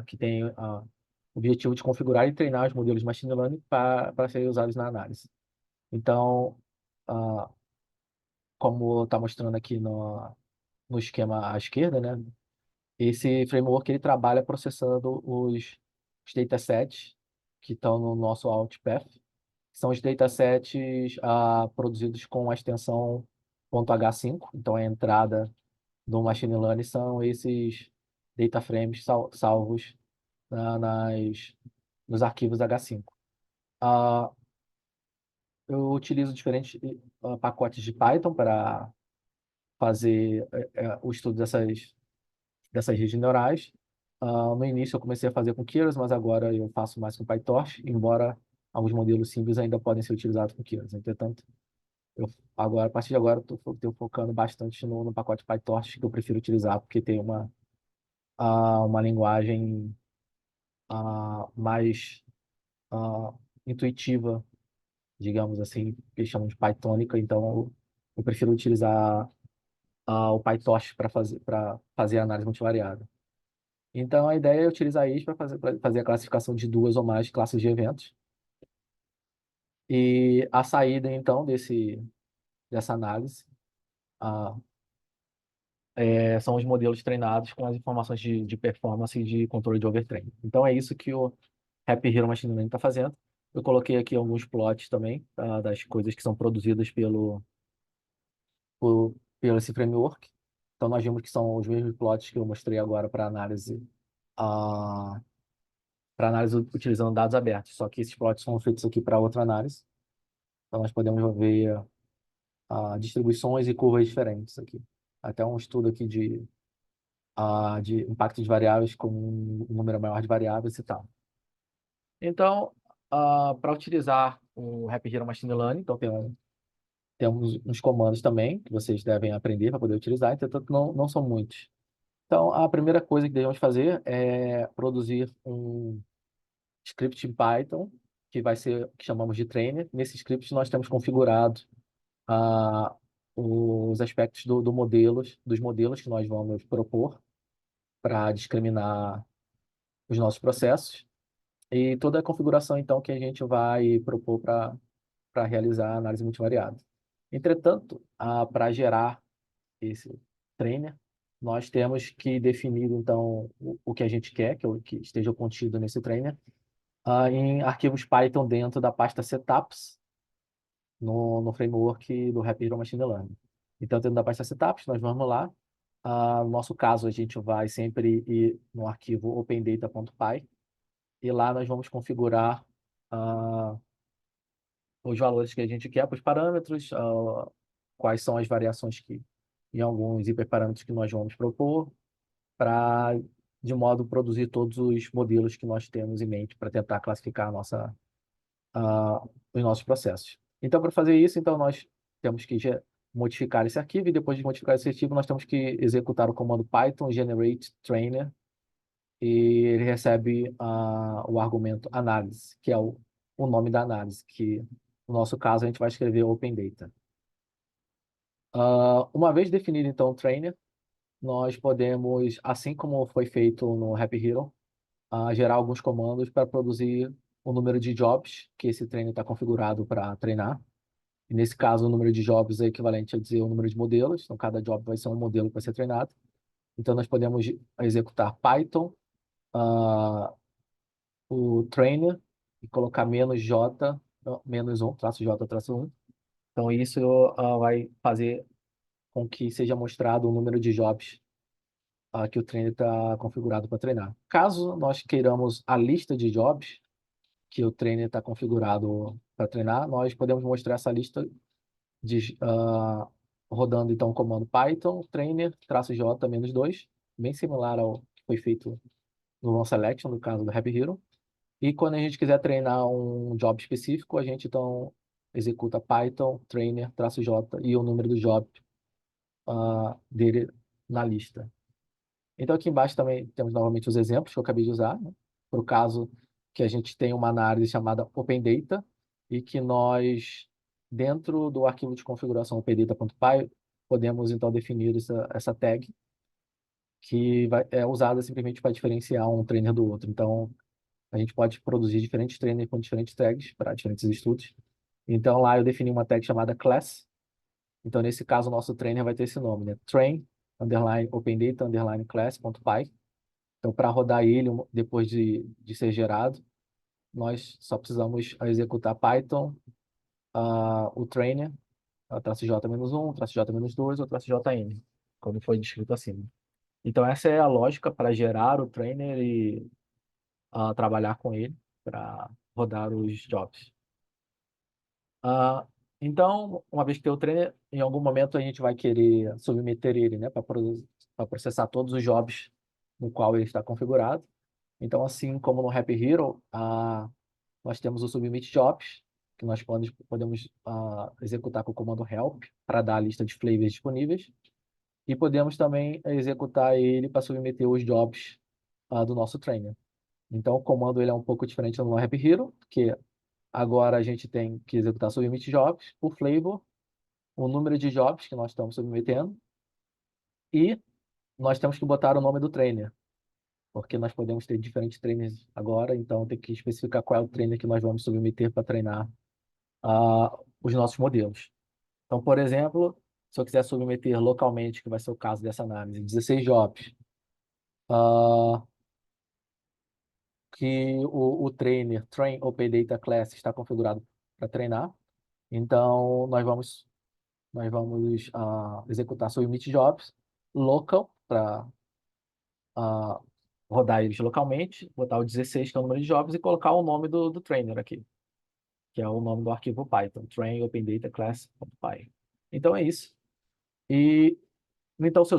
que tem o objetivo de configurar e treinar os modelos de machine learning para serem usados na análise. Então, ah, como está mostrando aqui no esquema à esquerda, né, esse framework ele trabalha processando os datasets que estão no nosso Outpath, que são os datasets produzidos com a extensão .h5, então a entrada do machine learning são esses data frames salvos na- nas, nos arquivos H5. Ah, eu utilizo diferentes pacotes de Python para fazer o estudo dessas redes neurais. No início eu comecei a fazer com Keras, mas agora eu faço mais com PyTorch, embora alguns modelos simples ainda podem ser utilizados com Keras. Entretanto, a partir de agora, estou focando bastante no pacote PyTorch, que eu prefiro utilizar, porque tem uma linguagem mais ah, intuitiva, digamos assim, que eles chamam de Pythonica, então eu prefiro utilizar o PyTorch para fazer a análise multivariada. Então, a ideia é utilizar isso para fazer a classificação de duas ou mais classes de eventos. E a saída, então, dessa análise ah, são os modelos treinados com as informações de performance e de controle de overtraining. Então, é isso que o Happy Hero Machine Learning está fazendo. Eu coloquei aqui alguns plots também, tá, das coisas que são produzidas pelo esse framework. Então, nós vimos que são os mesmos plots que eu mostrei agora ah, para análise utilizando dados abertos. Só que esses plots são feitos aqui para outra análise. Então, nós podemos ver distribuições e curvas diferentes aqui. Até um estudo aqui de impacto de variáveis com um número maior de variáveis e tal. Então, para utilizar o Happy Hero Machine Learning, então temos uns comandos também que vocês devem aprender para poder utilizar, entretanto não são muitos. Então, a primeira coisa que devemos fazer é produzir um script em Python, que vai ser o que chamamos de trainer. Nesse script nós temos configurado ah, os aspectos dos modelos que nós vamos propor para discriminar os nossos processos e toda a configuração então que a gente vai propor para realizar a análise multivariada. Entretanto, para gerar esse trainer, nós temos que definir então o que a gente quer que esteja contido nesse trainer em arquivos Python dentro da pasta setups no framework do Happy Hero Machine Learning. Então, dentro da pasta setups, nós vamos lá. No nosso caso, a gente vai sempre ir no arquivo opendata.py e lá nós vamos configurar ah, os valores que a gente quer para os parâmetros, quais são as variações em alguns hiperparâmetros que nós vamos propor, para de modo a produzir todos os modelos que nós temos em mente para tentar classificar os nossos processos. Então, para fazer isso, então nós temos que modificar esse arquivo e depois de modificar esse arquivo, nós temos que executar o comando Python generate trainer e ele recebe o argumento análise, que é o nome da análise, que no nosso caso a gente vai escrever Open Data. Uma vez definido, então, o trainer, nós podemos, assim como foi feito no Happy Hero, gerar alguns comandos para produzir o número de jobs que esse trainer está configurado para treinar. E nesse caso, o número de jobs é equivalente a dizer o número de modelos. Então, cada job vai ser um modelo para ser treinado. Então, nós podemos executar Python, ah, o trainer, e colocar menos j, menos um, traço j, traço um. Então, isso vai fazer com que seja mostrado o número de jobs que o trainer está configurado para treinar. Caso nós queiramos a lista de jobs que o trainer está configurado para treinar, nós podemos mostrar essa lista rodando então o comando Python trainer -j -2, bem similar ao que foi feito no onSelection, no caso do Happy Hero. E quando a gente quiser treinar um job específico, a gente então executa Python trainer -j e o número do job dele na lista. Então, aqui embaixo também temos novamente os exemplos que eu acabei de usar, né? Para o caso que a gente tem uma análise chamada Open Data e que nós, dentro do arquivo de configuração opendata.py, podemos então definir essa tag que é usada simplesmente para diferenciar um trainer do outro. Então, a gente pode produzir diferentes trainers com diferentes tags para diferentes estudos. Então, lá eu defini uma tag chamada class. Então, nesse caso, o nosso trainer vai ter esse nome, né? Train, underline, opendata, underline, class.py. Então, para rodar ele depois de ser gerado, nós só precisamos executar Python, o trainer, traço j-1, traço j-2 ou traço jn, como foi descrito acima. Então, essa é a lógica para gerar o trainer e trabalhar com ele para rodar os jobs. Ah, então, uma vez que tem o trainer, em algum momento a gente vai querer submeter ele, né, para processar todos os jobs no qual ele está configurado. Então, assim como no Happy Hero, nós temos o Submit Jobs, que nós podemos executar com o comando help para dar a lista de flavors disponíveis. E podemos também executar ele para submeter os jobs do nosso trainer. Então, o comando ele é um pouco diferente no Happy Hero, que agora a gente tem que executar Submit Jobs, o flavor, o número de jobs que nós estamos submetendo, e nós temos que botar o nome do trainer, porque nós podemos ter diferentes trainers agora, então tem que especificar qual é o trainer que nós vamos submeter para treinar os nossos modelos. Então, por exemplo, se eu quiser submeter localmente, que vai ser o caso dessa análise, 16 jobs, ah, que o trainer train Open Data Class está configurado para treinar, então nós vamos executar submit jobs local para rodar eles localmente, botar o 16, que é o número de jobs, e colocar o nome do trainer aqui, que é o nome do arquivo Python, train Open Data Class.py. Então é isso. E então os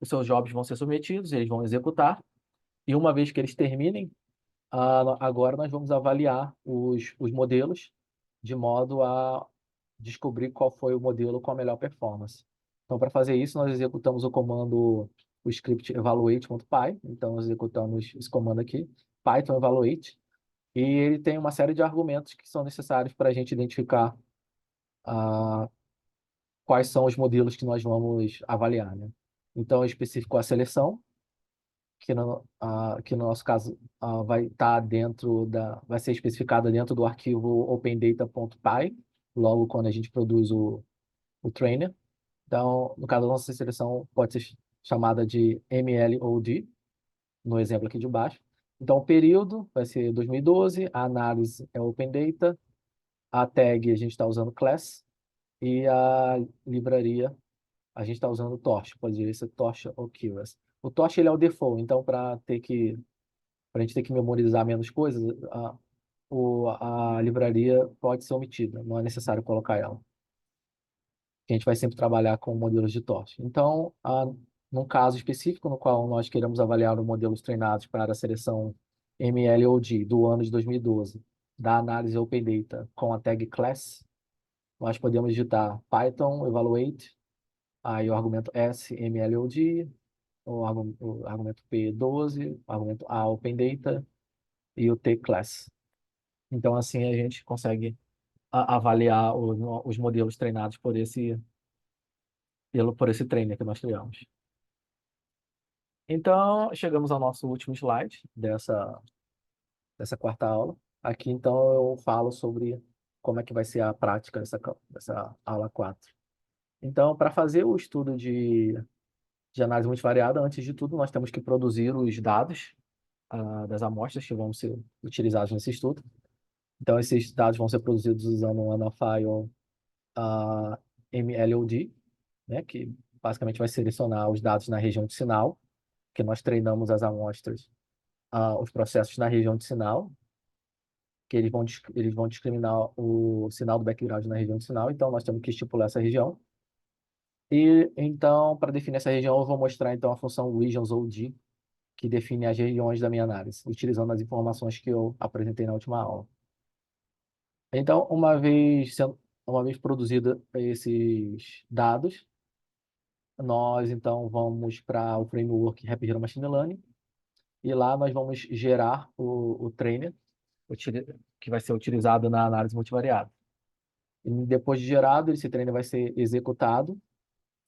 seus jobs vão ser submetidos, eles vão executar, e uma vez que eles terminem, agora nós vamos avaliar os modelos de modo a descobrir qual foi o modelo com a melhor performance. Então, para fazer isso, nós executamos o script evaluate.py. Então, nós executamos esse comando aqui, Python evaluate, e ele tem uma série de argumentos que são necessários para a gente identificar ah, quais são os modelos que nós vamos avaliar, né? Então, eu especifico a seleção, que no nosso caso vai ser especificada dentro do arquivo opendata.py, logo quando a gente produz o trainer. Então, no caso, a nossa seleção pode ser chamada de MLOD, no exemplo aqui de baixo. Então, o período vai ser 2012, a análise é Open Data, a tag a gente está usando class e a livraria a gente está usando Torch, pode ser Torch ou Keras. O Torch ele é o default, então para a gente ter que memorizar menos coisas, a livraria pode ser omitida, não é necessário colocar ela. A gente vai sempre trabalhar com modelos de torque. Então, num caso específico no qual nós queremos avaliar os modelos treinados para a seleção MLOD do ano de 2012, da análise Open Data com a tag class, nós podemos digitar Python evaluate, aí o argumento S MLOD, o argumento P 12, o argumento A Open Data e o T class. Então, assim, a gente consegue avaliar os modelos treinados por por esse trainer que nós criamos. Então, chegamos ao nosso último slide dessa quarta aula. Aqui, então, eu falo sobre como é que vai ser a prática dessa aula 4. Então, para fazer o estudo de análise multivariada, antes de tudo, nós temos que produzir os dados das amostras que vão ser utilizados nesse estudo. Então, esses dados vão ser produzidos usando um Anafile MLOD, né, que basicamente vai selecionar os dados na região de sinal, que nós treinamos as amostras, os processos na região de sinal, que eles vão discriminar o sinal do background na região de sinal, então nós temos que estipular essa região. E então, para definir essa região, eu vou mostrar então a função regions ou D, que define as regiões da minha análise, utilizando as informações que eu apresentei na última aula. Então, uma vez produzidos esses dados, nós então vamos para o framework Happy Hero Machine Learning e lá nós vamos gerar o trainer que vai ser utilizado na análise multivariada. E depois de gerado, esse trainer vai ser executado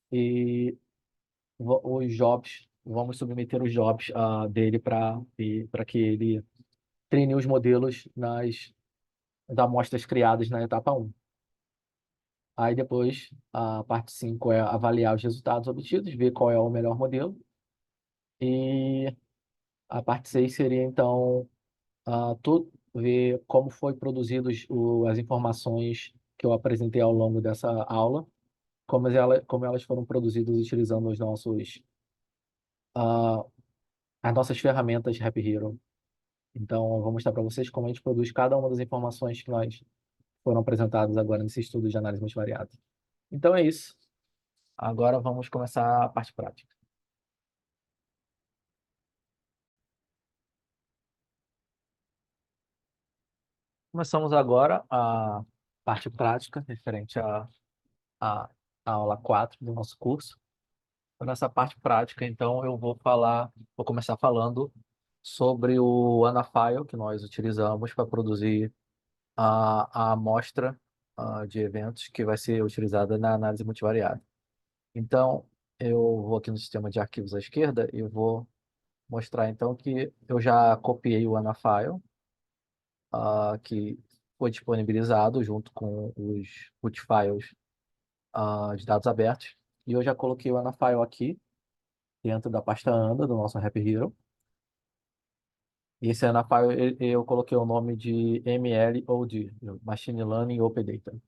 e os jobs, vamos submeter os jobs dele para que ele treine os modelos das amostras criadas na etapa 1. Aí depois, a parte 5 é avaliar os resultados obtidos, ver qual é o melhor modelo. E a parte 6 seria, então, ver como foi produzidos as informações que eu apresentei ao longo dessa aula, como elas foram produzidas utilizando ah, as nossas ferramentas Happy Hero. Então, eu vou mostrar para vocês como a gente produz cada uma das informações que nós foram apresentadas agora nesse estudo de análise multivariada. Então é isso. Agora vamos começar a parte prática. Começamos agora a parte prática referente à aula 4 do nosso curso. Nessa parte prática, então, vou começar falando sobre o Anafile que nós utilizamos para produzir a amostra de eventos que vai ser utilizada na análise multivariada. Então, eu vou aqui no sistema de arquivos à esquerda e vou mostrar, então, que eu já copiei o Anafile, que foi disponibilizado junto com os root files de dados abertos. E eu já coloquei o Anafile aqui, dentro da pasta ANDA do nosso Happy Hero. E esse Anafile eu coloquei o nome de MLOD, Machine Learning Open Data.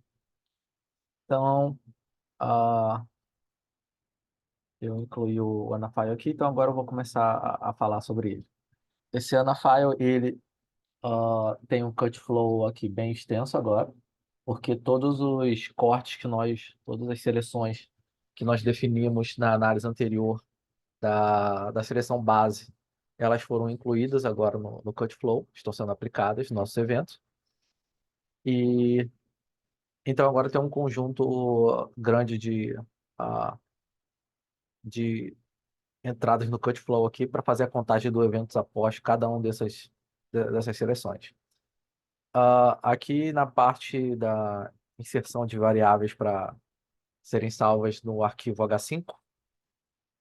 Então, ah, eu incluí o Anafile aqui, então agora eu vou começar a falar sobre ele. Esse Anafile, ele tem um cut flow aqui bem extenso agora, porque todos os cortes todas as seleções que nós definimos na análise anterior da seleção base, elas foram incluídas agora no cut flow, estão sendo aplicadas nos nossos eventos. E então agora tem um conjunto grande de entradas no cut flow aqui para fazer a contagem do eventos após cada um dessas seleções. Aqui na parte da inserção de variáveis para serem salvas no arquivo H5,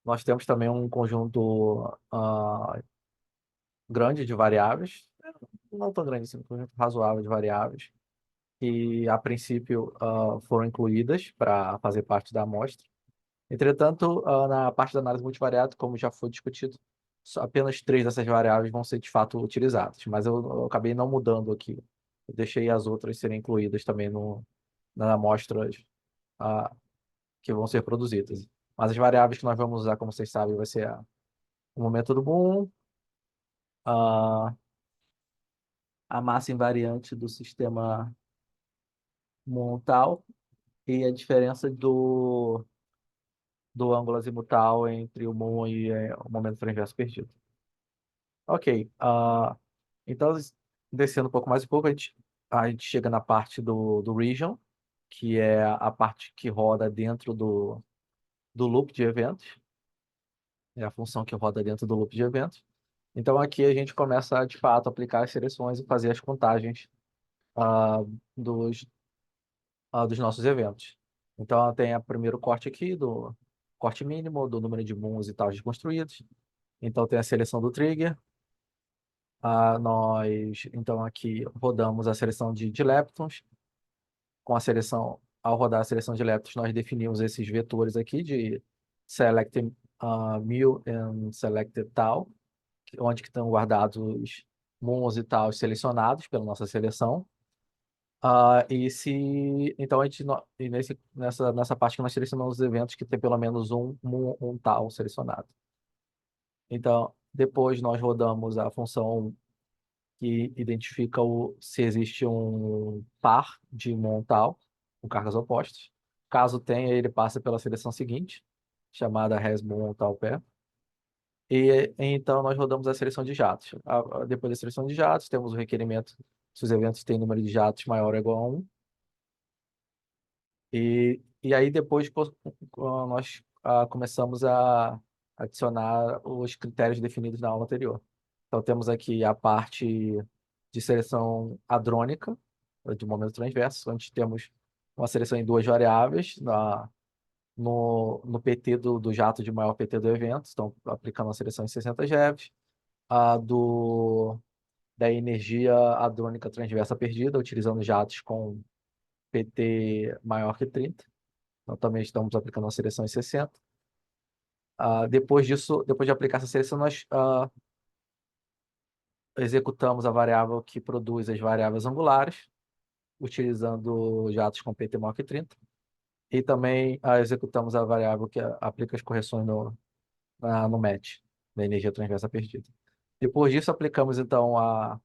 nós temos também um conjunto grande de variáveis, não tão grande assim, um conjunto razoável de variáveis, que a princípio foram incluídas para fazer parte da amostra. Entretanto, na parte da análise multivariada, como já foi discutido, apenas 3 dessas variáveis vão ser de fato utilizadas, mas eu acabei não mudando aqui. Eu deixei as outras serem incluídas também nas amostras que vão ser produzidas. Mas as variáveis que nós vamos usar, como vocês sabem, vai ser o momento do boom, a massa invariante do sistema montal e a diferença do ângulo azimutal entre o muon e o momento frame inverso perdido. Ok. Então, descendo um pouco mais a gente chega na parte do region, que é a parte que roda dentro do loop de eventos. É a função que roda dentro do loop de eventos. Então, aqui a gente começa, de fato, a aplicar as seleções e fazer as contagens ah, dos nossos eventos. Então, tem o primeiro corte aqui corte mínimo do número de moons e taus construídos. Então tem a seleção do trigger. Nós, então, aqui rodamos a seleção de leptons. Com a seleção, ao rodar a seleção de leptons, nós definimos esses vetores aqui de select mu and selected tau, onde que estão guardados os moons e taus selecionados pela nossa seleção. Então a gente e nessa parte que nós selecionamos os eventos que tem pelo menos um tal selecionado. Então, depois nós rodamos a função que identifica se existe um par de tal com cargas opostas. Caso tenha, ele passa pela seleção seguinte, chamada has tal pair. E então nós rodamos a seleção de jatos. Depois da seleção de jatos, temos o requerimento se os eventos têm número de jatos maior ou igual a 1. E aí depois nós começamos a adicionar os critérios definidos na aula anterior. Então temos aqui a parte de seleção hadrônica, de momento transverso, onde temos uma seleção em duas variáveis, no PT do jato de maior PT do evento, então aplicando a seleção em 60 GeVs, da energia hadrônica transversa perdida, utilizando jatos com PT maior que 30. Então, também estamos aplicando a seleção em 60. Depois disso, depois de aplicar essa seleção, nós executamos a variável que produz as variáveis angulares, utilizando jatos com PT maior que 30. E também executamos a variável que aplica as correções no match, da energia transversa perdida. Depois disso, aplicamos então a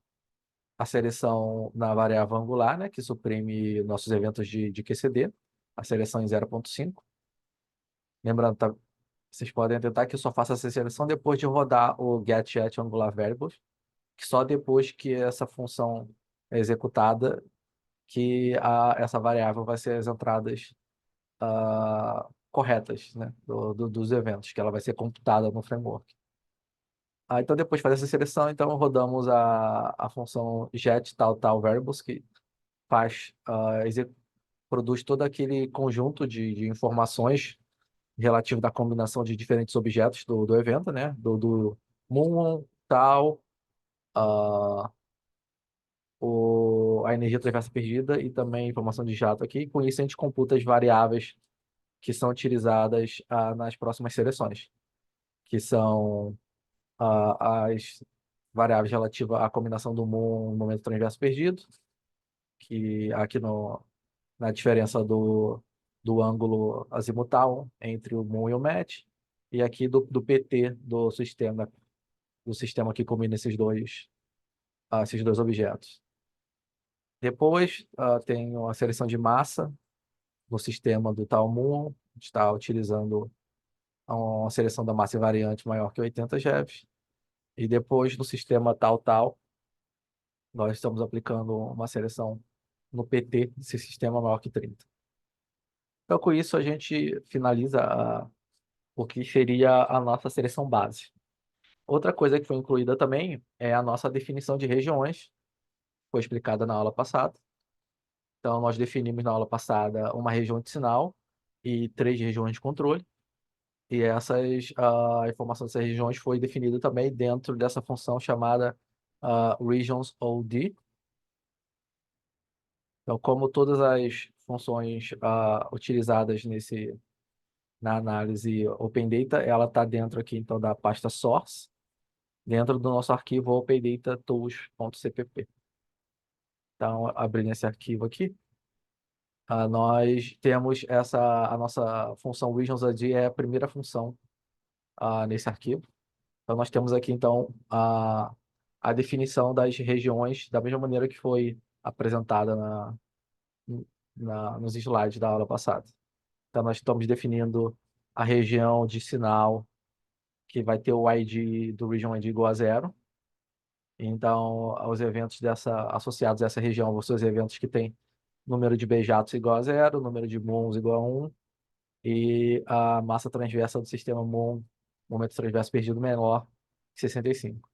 seleção na variável angular, né, que suprime nossos eventos de QCD, a seleção em 0,5. Lembrando, tá, vocês podem tentar que eu só faça essa seleção depois de rodar o get angular variables, que só depois que essa função é executada que essa variável vai ser as entradas corretas, né, dos eventos, que ela vai ser computada no framework. Então, depois de fazer essa seleção, então rodamos a função get tal variables, que faz, produz todo aquele conjunto de informações relativo da combinação de diferentes objetos do evento, né? Do muon, tal, ah, a energia transversa perdida e também informação de jato aqui. Com isso, a gente computa as variáveis que são utilizadas nas próximas seleções, que são as variáveis relativas à combinação do muon no momento transverso perdido, que aqui na diferença do ângulo azimutal entre o muon e o match, e aqui do PT do sistema que combina esses dois objetos. Depois, tem a seleção de massa no sistema do tal muon, está utilizando uma seleção da massa invariante maior que 80 GeVs. E depois, no sistema tal, nós estamos aplicando uma seleção no PT desse sistema maior que 30. Então, com isso, a gente finaliza o que seria a nossa seleção base. Outra coisa que foi incluída também é a nossa definição de regiões, foi explicada na aula passada. Então, nós definimos na aula passada uma região de sinal e 3 regiões de controle. E a informação dessas regiões foi definida também dentro dessa função chamada regions OD. Então, como todas as funções utilizadas na análise Open Data, ela está dentro aqui então da pasta source, dentro do nosso arquivo opendatatools.cpp. Então, abrindo esse arquivo aqui, nós temos a nossa função regions.ad é a primeira função nesse arquivo. Então, nós temos aqui, então, a definição das regiões da mesma maneira que foi apresentada nos slides da aula passada. Então, nós estamos definindo a região de sinal que vai ter o ID do region ID igual a 0. Então, os eventos associados a essa região vão ser os eventos que têm número de beijatos igual a 0, número de muons igual a 1, e a massa transversa do sistema muon, momento transverso perdido menor que 65.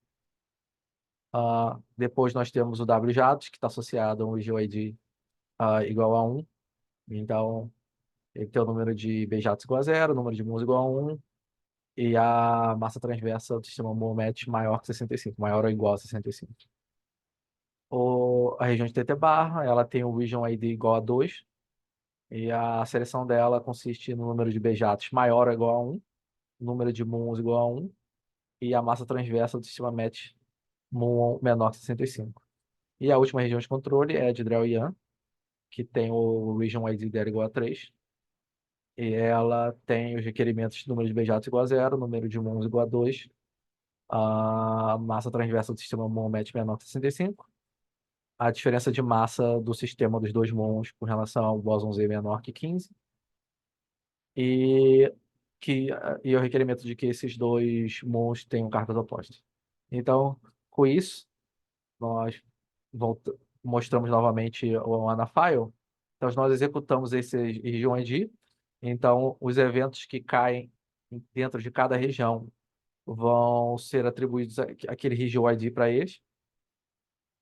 Depois nós temos o wjatos, que está associado a um GeoID igual a 1. Então, ele tem o número de bjatos igual a zero, o número de muons igual a 1, e a massa transversa do sistema Moore-Match maior que 65, maior ou igual a 65. A região de TT barra, ela tem o Region ID igual a 2, e a seleção dela consiste no número de bjatos maior ou igual a 1, número de muons igual a 1, e a massa transversa do sistema match muon menor que 65. E a última região de controle é a de Drell e Yan, que tem o Region ID dela igual a 3, e ela tem os requerimentos de número de bjatos igual a 0, número de muons igual a 2, a massa transversa do sistema muon match menor que 65, a diferença de massa do sistema dos dois muons com relação ao bóson Z menor que 15, e, e o requerimento de que esses dois muons tenham cargas opostas. Então, com isso, nós mostramos novamente o Anafile. Então, nós executamos esse region ID. Então, os eventos que caem dentro de cada região vão ser atribuídos aquele region ID para eles.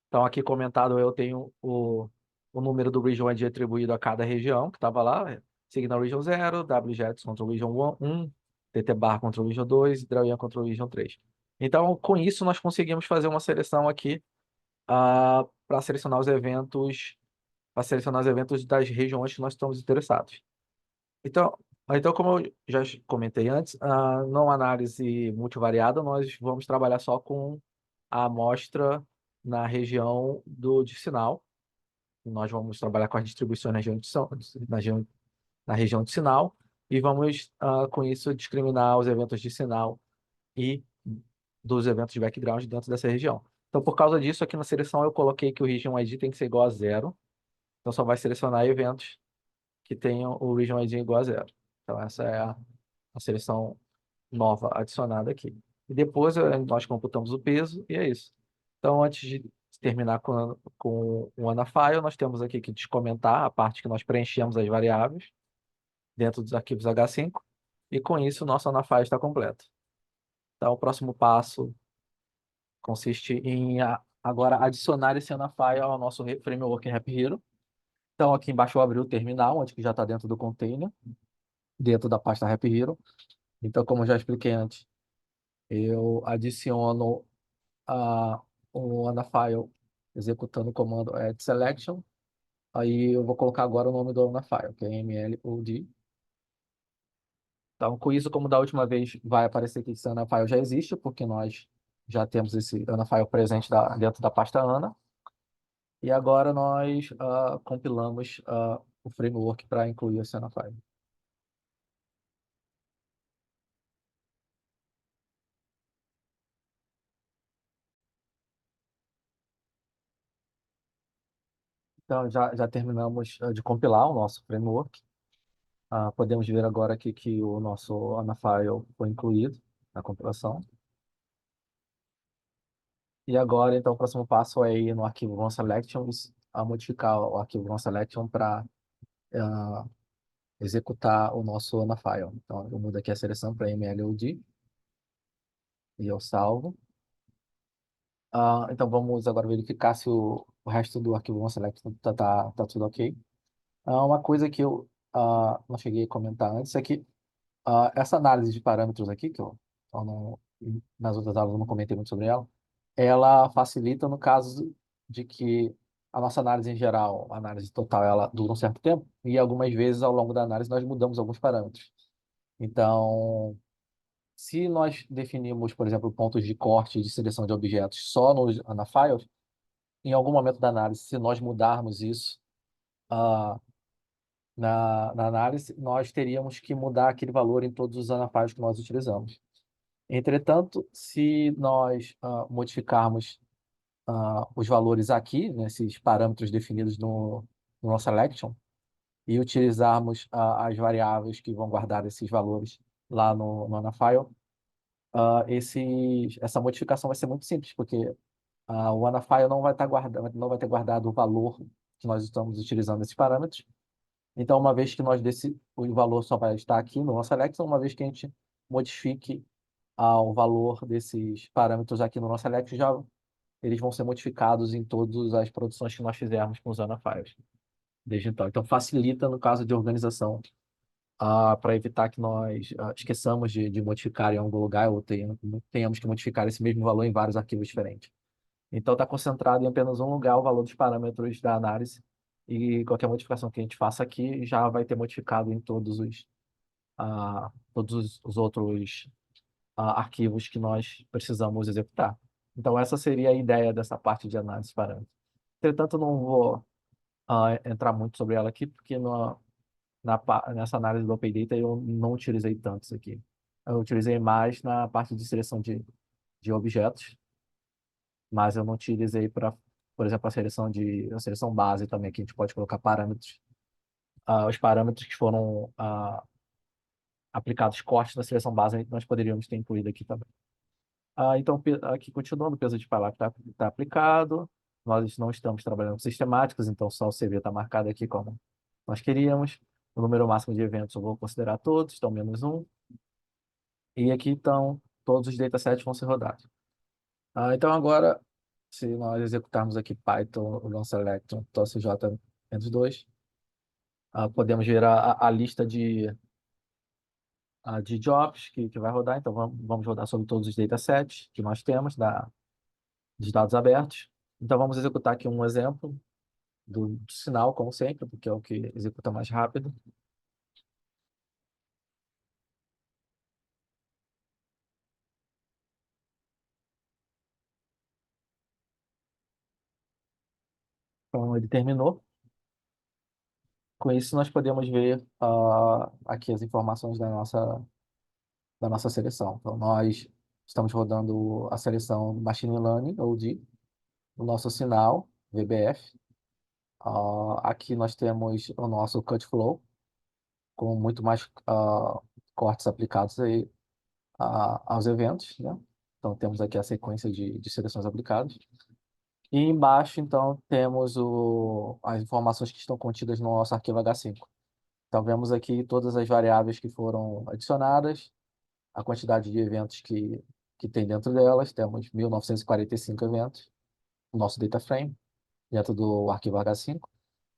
Então, aqui comentado, eu tenho o número do region ID atribuído a cada região que estava lá. Signal Region 0, WJETs contra o Region 1, TT Bar contra o Region 2 e Drauyan contra o Region 3. Então, com isso, nós conseguimos fazer uma seleção aqui para selecionar os eventos das regiões que nós estamos interessados. Então, como eu já comentei antes, não análise multivariada, nós vamos trabalhar só com a amostra na região de sinal. Nós vamos trabalhar com as distribuições na região de sinal e vamos, com isso, discriminar os eventos de sinal e dos eventos de background dentro dessa região. Então, por causa disso, aqui na seleção eu coloquei que o Region ID tem que ser igual a 0. Então, só vai selecionar eventos que tenham o Region ID igual a 0. Então, essa é a seleção nova adicionada aqui. E depois nós computamos o peso e é isso. Então, antes de terminar com o Anafile, nós temos aqui que descomentar a parte que nós preenchemos as variáveis dentro dos arquivos H5. E com isso, o nosso Anafile está completo. Então, o próximo passo consiste em agora adicionar esse Anafile ao nosso framework Rap Hero. Então, aqui embaixo eu abri o terminal, onde que já está dentro do container, dentro da pasta Rap Hero. Então, como eu já expliquei antes, eu adiciono o Anafile executando o comando add selection. Aí eu vou colocar agora o nome do Anafile, que é mlod. Então, com isso, como da última vez, vai aparecer que esse Anafile já existe, porque nós já temos esse Anafile presente dentro da pasta Ana. E agora nós compilamos o framework para incluir esse Anafile. Então, já terminamos de compilar o nosso framework. Podemos ver agora aqui que o nosso Anafile foi incluído na compilação. E agora, então, o próximo passo é ir no arquivo onSelection a modificar o arquivo onSelection para executar o nosso Anafile. Então, eu mudo aqui a seleção para mlod e eu salvo. Então, vamos agora verificar se o resto do arquivo onSelection tá tudo ok. Uma coisa que eu não cheguei a comentar antes é que essa análise de parâmetros aqui, nas outras aulas eu não comentei muito sobre ela facilita no caso de que a nossa análise em geral, a análise total, ela dura um certo tempo e algumas vezes ao longo da análise nós mudamos alguns parâmetros. Então, se nós definimos, por exemplo, pontos de corte e de seleção de objetos só nos Anafiles, em algum momento da análise, se nós mudarmos isso, ah, na análise, nós teríamos que mudar aquele valor em todos os anafiles que nós utilizamos. Entretanto, se nós modificarmos os valores aqui, nesses parâmetros definidos no nosso selection, e utilizarmos as variáveis que vão guardar esses valores lá no Anafile, essa modificação vai ser muito simples, porque o Anafile não vai ter guardado o valor que nós estamos utilizando nesses parâmetros. Então, uma vez que o valor só vai estar aqui no nosso selection, uma vez que a gente modifique o valor desses parâmetros aqui no nosso selection, eles vão ser modificados em todas as produções que nós fizermos com os Anafiles desde então. Então, facilita no caso de organização para evitar que nós esqueçamos de modificar em algum lugar ou tenhamos que modificar esse mesmo valor em vários arquivos diferentes. Então, está concentrado em apenas um lugar o valor dos parâmetros da análise e qualquer modificação que a gente faça aqui já vai ter modificado em todos os outros arquivos que nós precisamos executar. Então, essa seria a ideia dessa parte de análise de parâmetros. Entretanto, não vou entrar muito sobre ela aqui, porque nessa análise do Open Data eu não utilizei tantos aqui. Eu utilizei mais na parte de seleção de objetos, mas eu não utilizei para, por exemplo, a seleção base também, que a gente pode colocar parâmetros. Os parâmetros que foram aplicados cortes na seleção base, nós poderíamos ter incluído aqui também. Então, aqui continuando, o peso de palha está aplicado. Nós não estamos trabalhando com sistemáticos, então só o CV está marcado aqui como nós queríamos. O número máximo de eventos eu vou considerar todos, então menos um. E aqui então todos os datasets vão ser rodados. Então agora, se nós executarmos aqui Python, o select, tossj entre os dois, podemos ver a lista de jobs que vai rodar. Então vamos rodar sobre todos os datasets que nós temos dos dados abertos. Então vamos executar aqui um exemplo do sinal, como sempre, porque é o que executa mais rápido. Então ele terminou. Com isso, nós podemos ver aqui as informações da nossa seleção. Então, nós estamos rodando a seleção Machine Learning, OD, o nosso sinal, VBF. Aqui nós temos o nosso Cut Flow, com muito mais cortes aplicados aí, aos eventos, né? Então, temos aqui a sequência de seleções aplicadas. E embaixo, então, temos as informações que estão contidas no nosso arquivo H5. Então, vemos aqui todas as variáveis que foram adicionadas, a quantidade de eventos que tem dentro delas. Temos 1945 eventos, o nosso data frame, dentro do arquivo H5.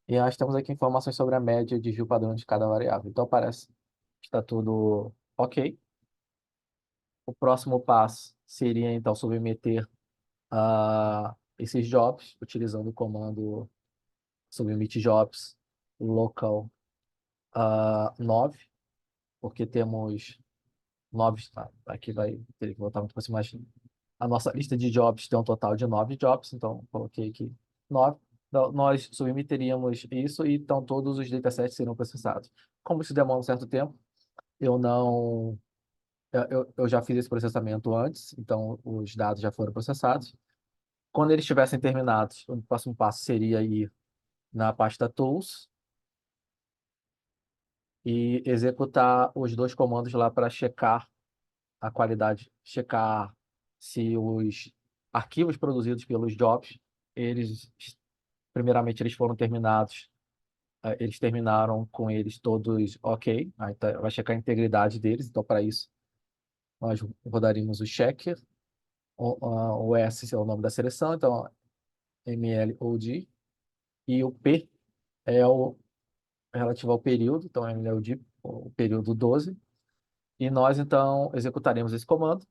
E nós temos aqui informações sobre a média de desvio padrão de cada variável. Então, parece que está tudo ok. O próximo passo seria, então, submeter esses jobs, utilizando o comando submit jobs local 9, porque temos 9, aqui vai ter que voltar muito para cima, mas a nossa lista de jobs tem um total de 9 jobs, então coloquei aqui 9. Então, nós submeteríamos isso e então todos os datasets serão processados. Como isso demora um certo tempo, eu não. Eu já fiz esse processamento antes, então os dados já foram processados. Quando eles estivessem terminados, o próximo passo seria ir na pasta Tools e executar os dois comandos lá para checar a qualidade, checar se os arquivos produzidos pelos jobs, eles, primeiramente, eles foram terminados, eles terminaram com eles todos ok, aí vai checar a integridade deles, então para isso nós rodaríamos o checker, o S é o nome da seleção, então MLOD, e o P é o relativo ao período, então MLOD, o período 12, e nós então executaremos esse comando,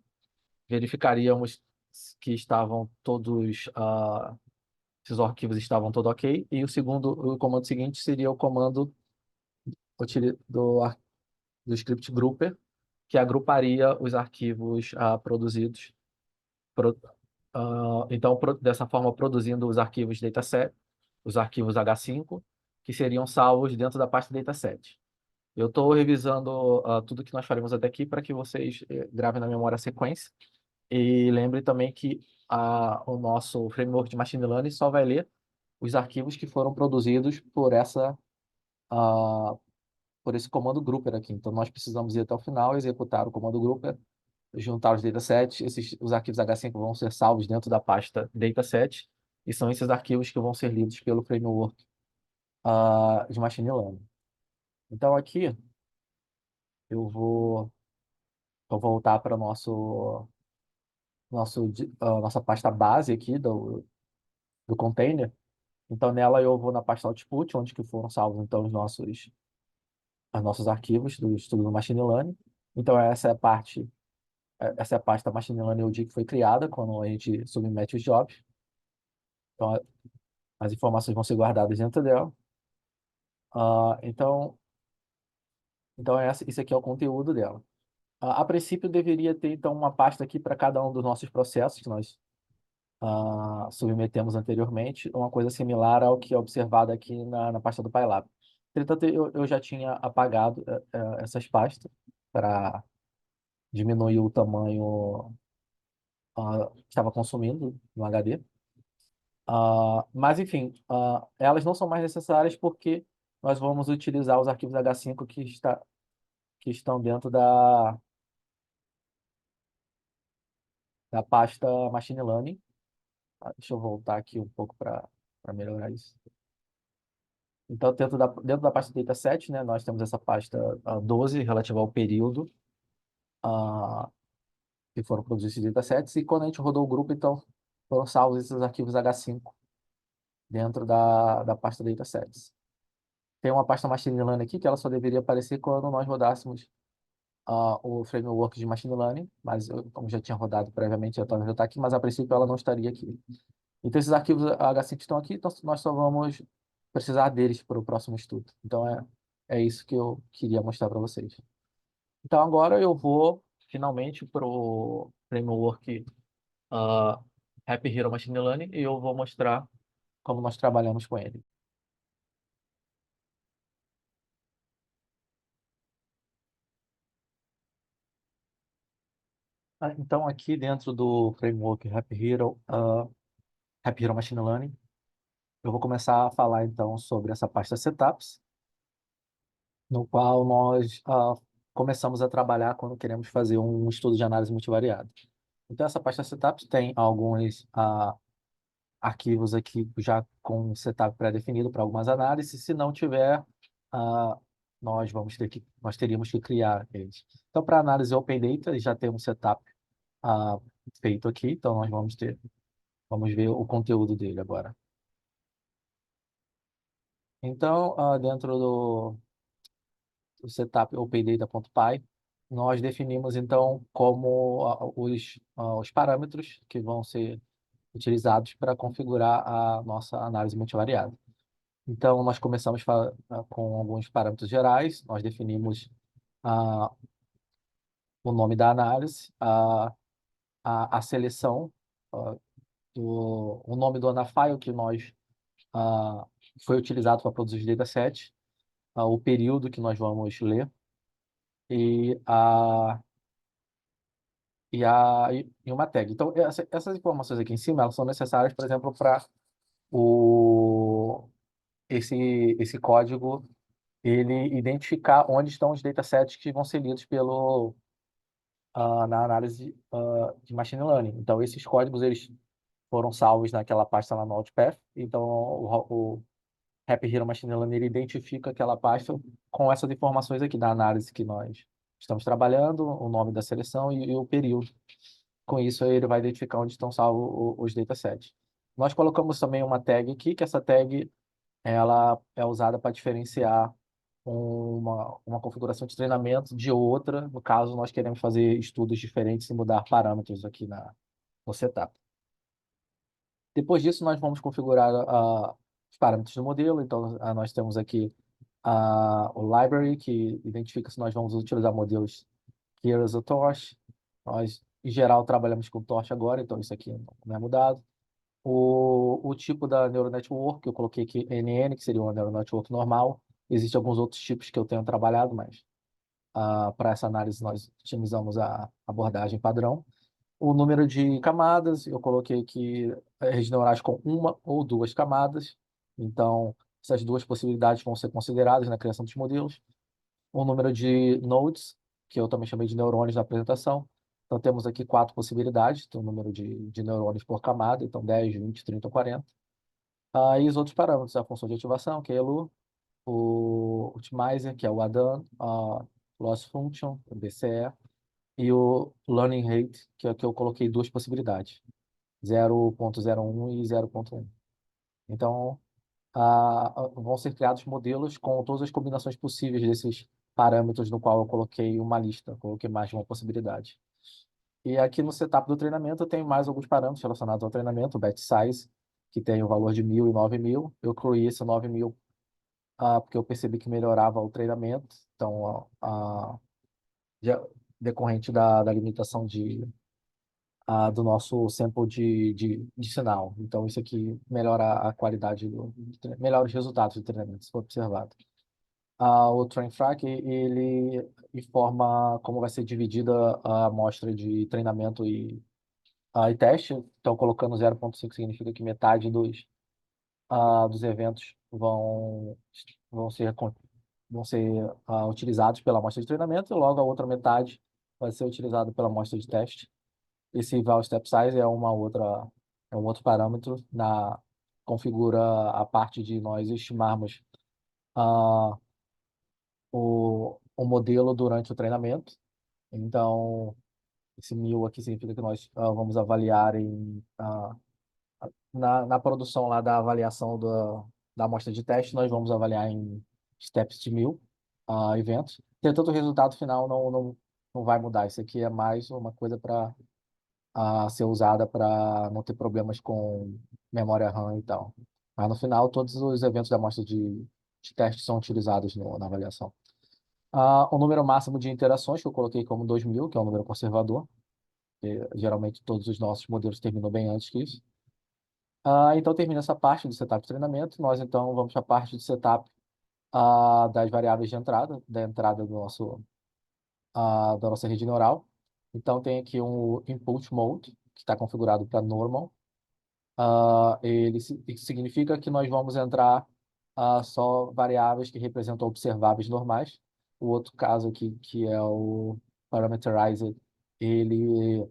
verificaríamos que estavam todos, esses arquivos estavam todos ok, e o comando seguinte seria o comando do script grouper, que agruparia os arquivos produzidos, pro- então dessa forma produzindo os arquivos dataset, os arquivos H5, que seriam salvos dentro da pasta dataset. Eu estou revisando tudo que nós faremos até aqui para que vocês gravem na memória a sequência. E lembre também que o nosso framework de Machine Learning só vai ler os arquivos que foram produzidos ah, por esse comando grouper aqui. Então, nós precisamos ir até o final, executar o comando grouper, juntar os datasets. Os arquivos H5 vão ser salvos dentro da pasta dataset, e são esses arquivos que vão ser lidos pelo framework de Machine Learning. Então, aqui eu vou voltar para nossa pasta base aqui do container. Então, nela eu vou na pasta output, onde que foram salvos então os nossos arquivos do estudo do Machine Learning. Então, essa é a parte da Machine Learning OD que foi criada quando a gente submete os jobs. Então, as informações vão ser guardadas dentro dela. Então, isso aqui é o conteúdo dela. A princípio, deveria ter, então, uma pasta aqui para cada um dos nossos processos que nós submetemos anteriormente, uma coisa similar ao que é observado aqui na pasta do PyLab. Entretanto, eu já tinha apagado essas pastas para diminuir o tamanho que estava consumindo no HD. Mas, enfim, elas não são mais necessárias porque nós vamos utilizar os arquivos H5 que estão dentro da pasta Machine Learning. Deixa eu voltar aqui um pouco para melhorar isso. Então, dentro da pasta dataset, né, nós temos essa pasta 12 relativa ao período ah, que foram produzidos esses datasets, e quando a gente rodou o grupo, então, foram salvos esses arquivos H5 dentro da pasta datasets. Tem uma pasta Machine Learning aqui que ela só deveria aparecer quando nós rodássemos o framework de Machine Learning, mas como já tinha rodado previamente, ela já está aqui, mas a princípio ela não estaria aqui. Então, esses arquivos H5 estão aqui, então nós só vamos precisar deles para o próximo estudo. Então, é isso que eu queria mostrar para vocês. Então, agora eu vou finalmente para o framework uh, Happy Hero Machine Learning e eu vou mostrar como nós trabalhamos com ele. Então, aqui dentro do framework Happy Hero Machine Learning, eu vou começar a falar então sobre essa pasta Setups, no qual nós começamos a trabalhar quando queremos fazer um estudo de análise multivariada. Então, essa pasta Setups tem alguns arquivos aqui já com setup pré-definido para algumas análises. Se não tiver, ah, nós teríamos que criar eles. Então, para análise Open Data, já tem um setup ah, feito aqui. Então, vamos ver o conteúdo dele agora. Então, dentro do setup OpenData.py, nós definimos então como os parâmetros que vão ser utilizados para configurar a nossa análise multivariada. Então, nós começamos com alguns parâmetros gerais, nós definimos ah, o nome da análise, a seleção, ah, o nome do anafile que ah, foi utilizado para produzir os datasets, o período que nós vamos ler e, e uma tag. Então, essas informações aqui em cima, elas são necessárias, por exemplo, para o, esse código ele identificar onde estão os datasets que vão ser lidos na análise de machine learning. Então, esses códigos eles foram salvos naquela pasta lá no Altpath. Então, o Happy Hero Machine Learning ele identifica aquela pasta com essas informações aqui da análise que nós estamos trabalhando, o nome da seleção e o período. Com isso, ele vai identificar onde estão salvos os datasets. Nós colocamos também uma tag aqui, que essa tag ela é usada para diferenciar uma configuração de treinamento de outra, no caso, nós queremos fazer estudos diferentes e mudar parâmetros aqui no setup. Depois disso, nós vamos configurar os parâmetros do modelo. Então, nós temos aqui o library, que identifica se nós vamos utilizar modelos Keras ou Torch. Nós, em geral, trabalhamos com Torch agora, então isso aqui não é mudado. O tipo da Neural Network, eu coloquei aqui NN, que seria uma Neural Network normal. Existem alguns outros tipos que eu tenho trabalhado, mas para essa análise nós utilizamos a abordagem padrão. O número de camadas, eu coloquei aqui redes neurais com uma ou duas camadas. Então, essas duas possibilidades vão ser consideradas na criação dos modelos. O número de nodes, que eu também chamei de neurônios na apresentação. Então, temos aqui quatro possibilidades, então, o número de neurônios por camada, então 10, 20, 30 ou 40. E os outros parâmetros, a função de ativação, que é a ELU, o Optimizer, que é o ADAN, a Loss Function, o BCE, e o Learning Rate, que é que eu coloquei duas possibilidades, 0,01 e 0,1. Então, vão ser criados modelos com todas as combinações possíveis desses parâmetros no qual eu coloquei uma lista, coloquei mais de uma possibilidade. E aqui no setup do treinamento eu tenho mais alguns parâmetros relacionados ao treinamento, o batch size, que tem o valor de 1.000 e 9.000. Eu criei esse 9.000 porque eu percebi que melhorava o treinamento, então, de- decorrente da limitação do nosso sample de sinal. Então, isso aqui melhora a qualidade, melhora os resultados do treinamento, se for observado. O TrainFrac, ele informa como vai ser dividida a amostra de treinamento e teste. Então, colocando 0,5 significa que metade dos eventos vão ser, vão ser utilizados pela amostra de treinamento, e logo a outra metade vai ser utilizada pela amostra de teste. Esse val step size é um outro parâmetro configura a parte de nós estimarmos ah, o modelo durante o treinamento. Então, esse 1.000 aqui significa que nós vamos avaliar na produção lá da avaliação da amostra de teste, nós vamos avaliar em steps de 1.000 eventos. Portanto, o resultado final não vai mudar. Isso aqui é mais uma coisa para ser usada para não ter problemas com memória RAM e tal. Mas no final, todos os eventos da amostra de teste são utilizados na avaliação. O número máximo de interações que eu coloquei como 2.000, que é um número conservador, porque geralmente todos os nossos modelos terminam bem antes que isso. Então termina essa parte do setup de treinamento. Nós então vamos para a parte de setup das variáveis de entrada, da entrada da nossa rede neural. Então tem aqui um input mode, que está configurado para normal. Isso significa que nós vamos entrar só variáveis que representam observáveis normais. O outro caso aqui, que é o parameterizer, ele,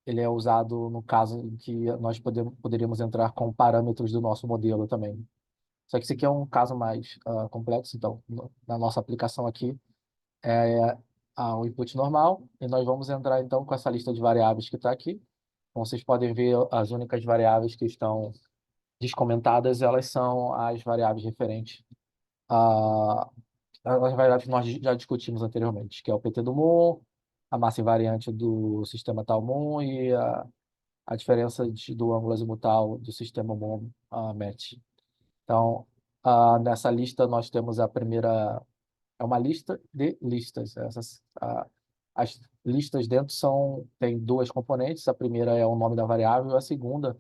ele é usado no caso em que nós poderíamos entrar com parâmetros do nosso modelo também. Só que esse aqui é um caso mais complexo, então, na nossa aplicação aqui, é o input normal, e nós vamos entrar então com essa lista de variáveis que está aqui. Como vocês podem ver, as únicas variáveis que estão descomentadas, elas são as variáveis referentes a as variáveis que nós já discutimos anteriormente, que é o PT do Moore, a massa invariante do sistema tal Moore e a diferença do ângulo azimutal do sistema Moore match. Então, nessa lista nós temos a primeira, é uma lista de listas. As listas dentro tem duas componentes. A primeira é o nome da variável, a segunda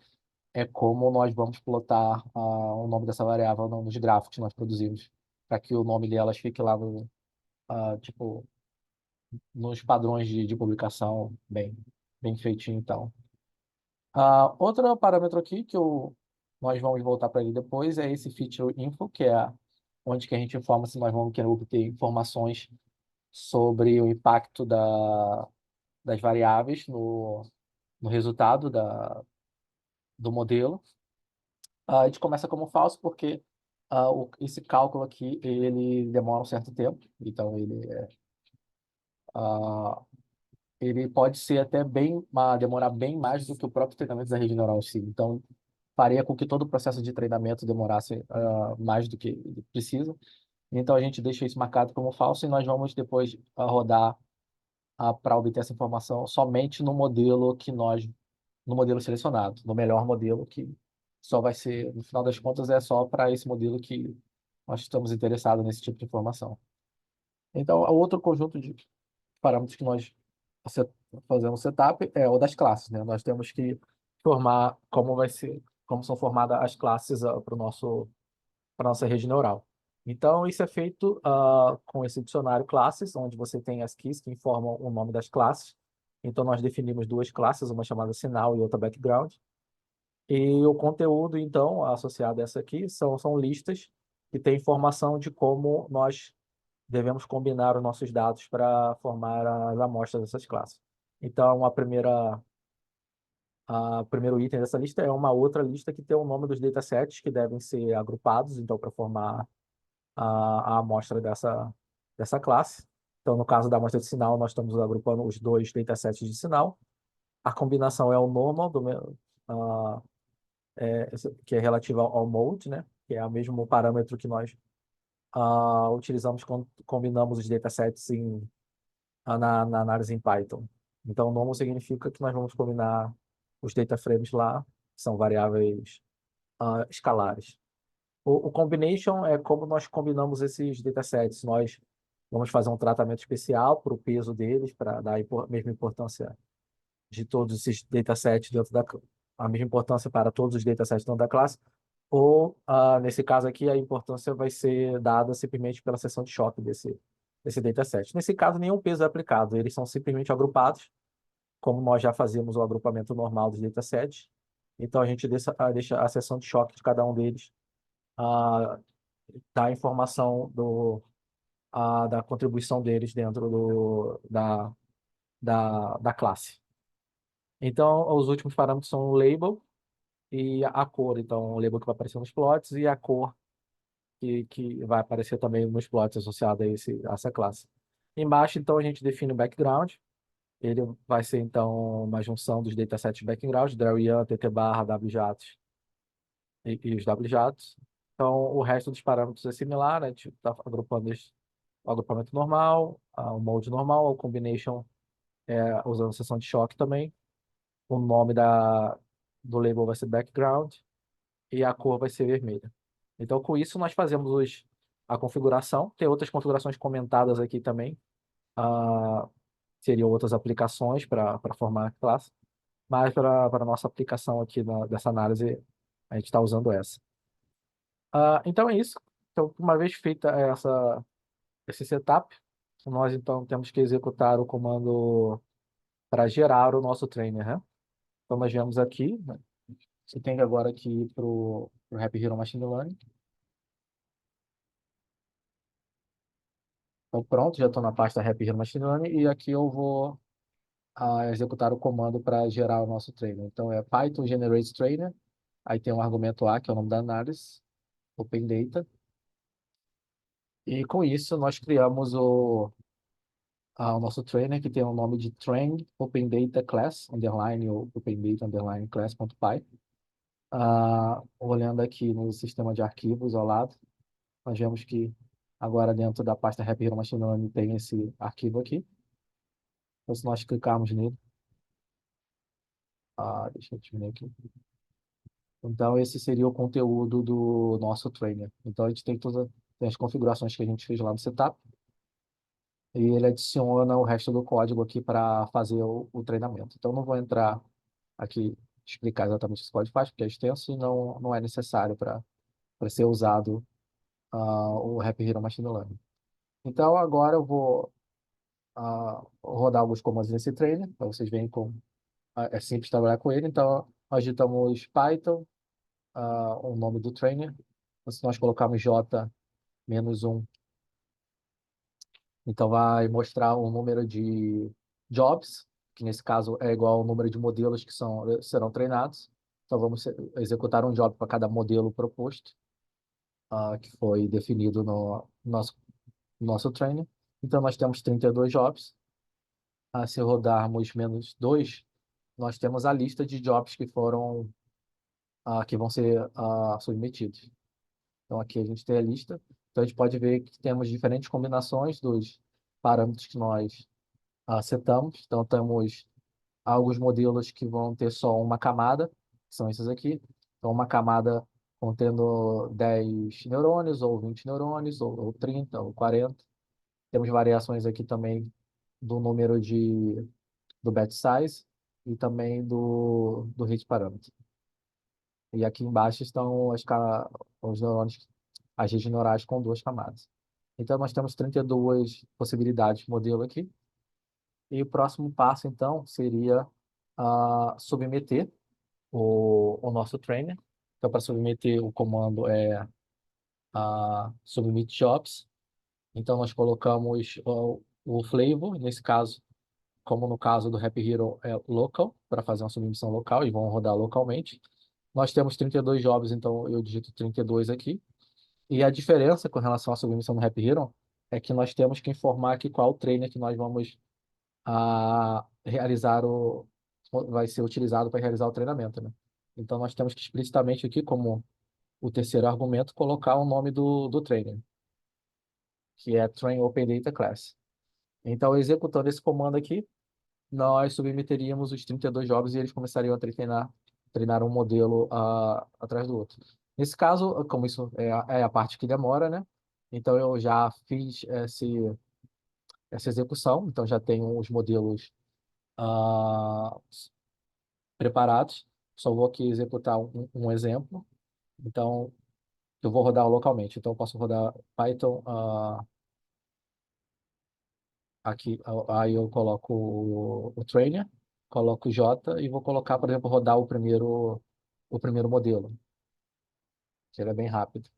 é como nós vamos plotar o nome dessa variável nos gráficos que nós produzimos, para que o nome delas fique lá tipo, nos padrões de publicação bem feitinho e tal. Outro parâmetro aqui nós vamos voltar para ele depois é esse feature info, que é onde que a gente informa se nós vamos querer obter informações sobre o impacto das variáveis no resultado do modelo. A gente começa como falso porque esse cálculo aqui ele demora um certo tempo, então ah, ele pode ser até demorar bem mais do que o próprio treinamento da rede neural em si. Então, faria com que todo o processo de treinamento demorasse mais do que precisa. Então, a gente deixa isso marcado como falso e nós vamos depois rodar para obter essa informação somente no modelo selecionado, no melhor modelo que só vai ser, no final das contas, é só para esse modelo que nós estamos interessados nesse tipo de informação. Então, o outro conjunto de parâmetros que nós se- fazemos setup é o das classes, né? Nós temos que formar como são formadas as classes para nossa rede neural. Então, isso é feito com esse dicionário classes, onde você tem as keys que informam o nome das classes. Então, nós definimos duas classes, uma chamada sinal e outra background. E o conteúdo, então, associado a essa aqui, são listas que têm informação de como nós devemos combinar os nossos dados para formar as amostras dessas classes. Então, o primeiro item dessa lista é uma outra lista que tem o nome dos datasets que devem ser agrupados, então, para formar a amostra dessa classe. Então, no caso da amostra de sinal, nós estamos agrupando os dois datasets de sinal. A combinação é o normal, que é relativa ao mode, né? que é o mesmo parâmetro que nós utilizamos quando combinamos os datasets na análise em Python. Então, normal significa que nós vamos combinar os data frames lá, que são variáveis escalares. O combination é como nós combinamos esses datasets. Nós vamos fazer um tratamento especial para o peso deles, para dar a mesma importância de todos esses datasets dentro a mesma importância para todos os datasets dentro da classe, ou, nesse caso aqui, a importância vai ser dada simplesmente pela seção de choque desse dataset. Nesse caso, nenhum peso é aplicado, eles são simplesmente agrupados, como nós já fazíamos o agrupamento normal dos datasets. Então, a gente deixa a seção de choque de cada um deles, ah, dar a informação da contribuição deles dentro da classe. Então, os últimos parâmetros são o label e a cor. Então, o label que vai aparecer nos plots e a cor que vai aparecer também nos plots associados a essa classe. Embaixo, então, a gente define o background. Ele vai ser, então, uma junção dos datasets background, dar, tt barra, wjatos e os wjatos. Então, o resto dos parâmetros é similar, né? A gente está agrupando o agrupamento normal, o mode normal, o combination usando seção de choque também. O nome do label vai ser background e a cor vai ser vermelha. Então, com isso, nós fazemos a configuração. Tem outras configurações comentadas aqui também. Ah, seriam outras aplicações para formar a classe. Mas para a nossa aplicação aqui dessa análise, a gente está usando essa. Então é isso. Então, uma vez feita esse setup, nós então temos que executar o comando para gerar o nosso trainer, né? Então nós viemos aqui, né? Você tem agora que ir para o Happy Hero Machine Learning. Então pronto, já estou na pasta Happy Hero Machine Learning e aqui eu vou executar o comando para gerar o nosso trainer. Então é Python generate trainer, aí tem um argumento A, que é o nome da análise, Open Data, e com isso nós criamos o nosso trainer, que tem o nome de train Open Data Class, underline, ou Open Data, underline, class.py. Olhando aqui no sistema de arquivos ao lado, nós vemos que agora dentro da pasta Happy Hero Machine Learning tem esse arquivo aqui. Então, se nós clicarmos nele, deixa eu diminuir aqui. Então, esse seria o conteúdo do nosso trainer. Então, a gente tem as configurações que a gente fez lá no setup, e ele adiciona o resto do código aqui para fazer o treinamento. Então, não vou entrar aqui explicar exatamente o que esse código faz, porque é extenso e não é necessário para ser usado o Happy Hero Machine Learning. Então, agora eu vou rodar alguns comandos nesse trainer, para vocês verem como é simples trabalhar com ele. Então, nós digitamos Python, o nome do trainer. Então, se nós colocarmos J-1, então vai mostrar o número de jobs, que nesse caso é igual ao número de modelos que serão treinados. Então, vamos executar um job para cada modelo proposto, que foi definido no nosso trainer. Então, nós temos 32 jobs. Se rodarmos -2, nós temos a lista de jobs que vão ser submetidos. Então, aqui a gente tem a lista. Então, a gente pode ver que temos diferentes combinações dos parâmetros que nós setamos. Então, temos alguns modelos que vão ter só uma camada, que são esses aqui. Então, uma camada contendo 10 neurônios, ou 20 neurônios, ou 30, ou 40. Temos variações aqui também do número do batch size e também do hit parâmetro. E aqui embaixo estão os neurônios, as redes neurais com duas camadas. Então, nós temos 32 possibilidades de modelo aqui. E o próximo passo, então, seria submeter o nosso trainer. Então, para submeter, o comando é submit jobs. Então, nós colocamos o flavor, nesse caso, como no caso do Happy Hero, é local, para fazer uma submissão local, e vão rodar localmente. Nós temos 32 jobs, então eu digito 32 aqui. E a diferença com relação à submissão do Happy Hero é que nós temos que informar aqui qual trainer que nós vamos realizar vai ser utilizado para realizar o treinamento, né? Então nós temos que explicitamente aqui, como o terceiro argumento, colocar o nome do trainer, que é train Open Data Class. Então, executando esse comando aqui, nós submeteríamos os 32 jogos e eles começariam a treinar um modelo atrás do outro. Nesse caso, como isso é a parte que demora, né? Então, eu já fiz essa execução, então já tenho os modelos ah, preparados. Só vou aqui executar um exemplo. Então, eu vou rodar localmente. Então, eu posso rodar Python aqui. Aí eu coloco o trainer, coloco o J e vou colocar, por exemplo, rodar o primeiro modelo, que ele é bem rápido.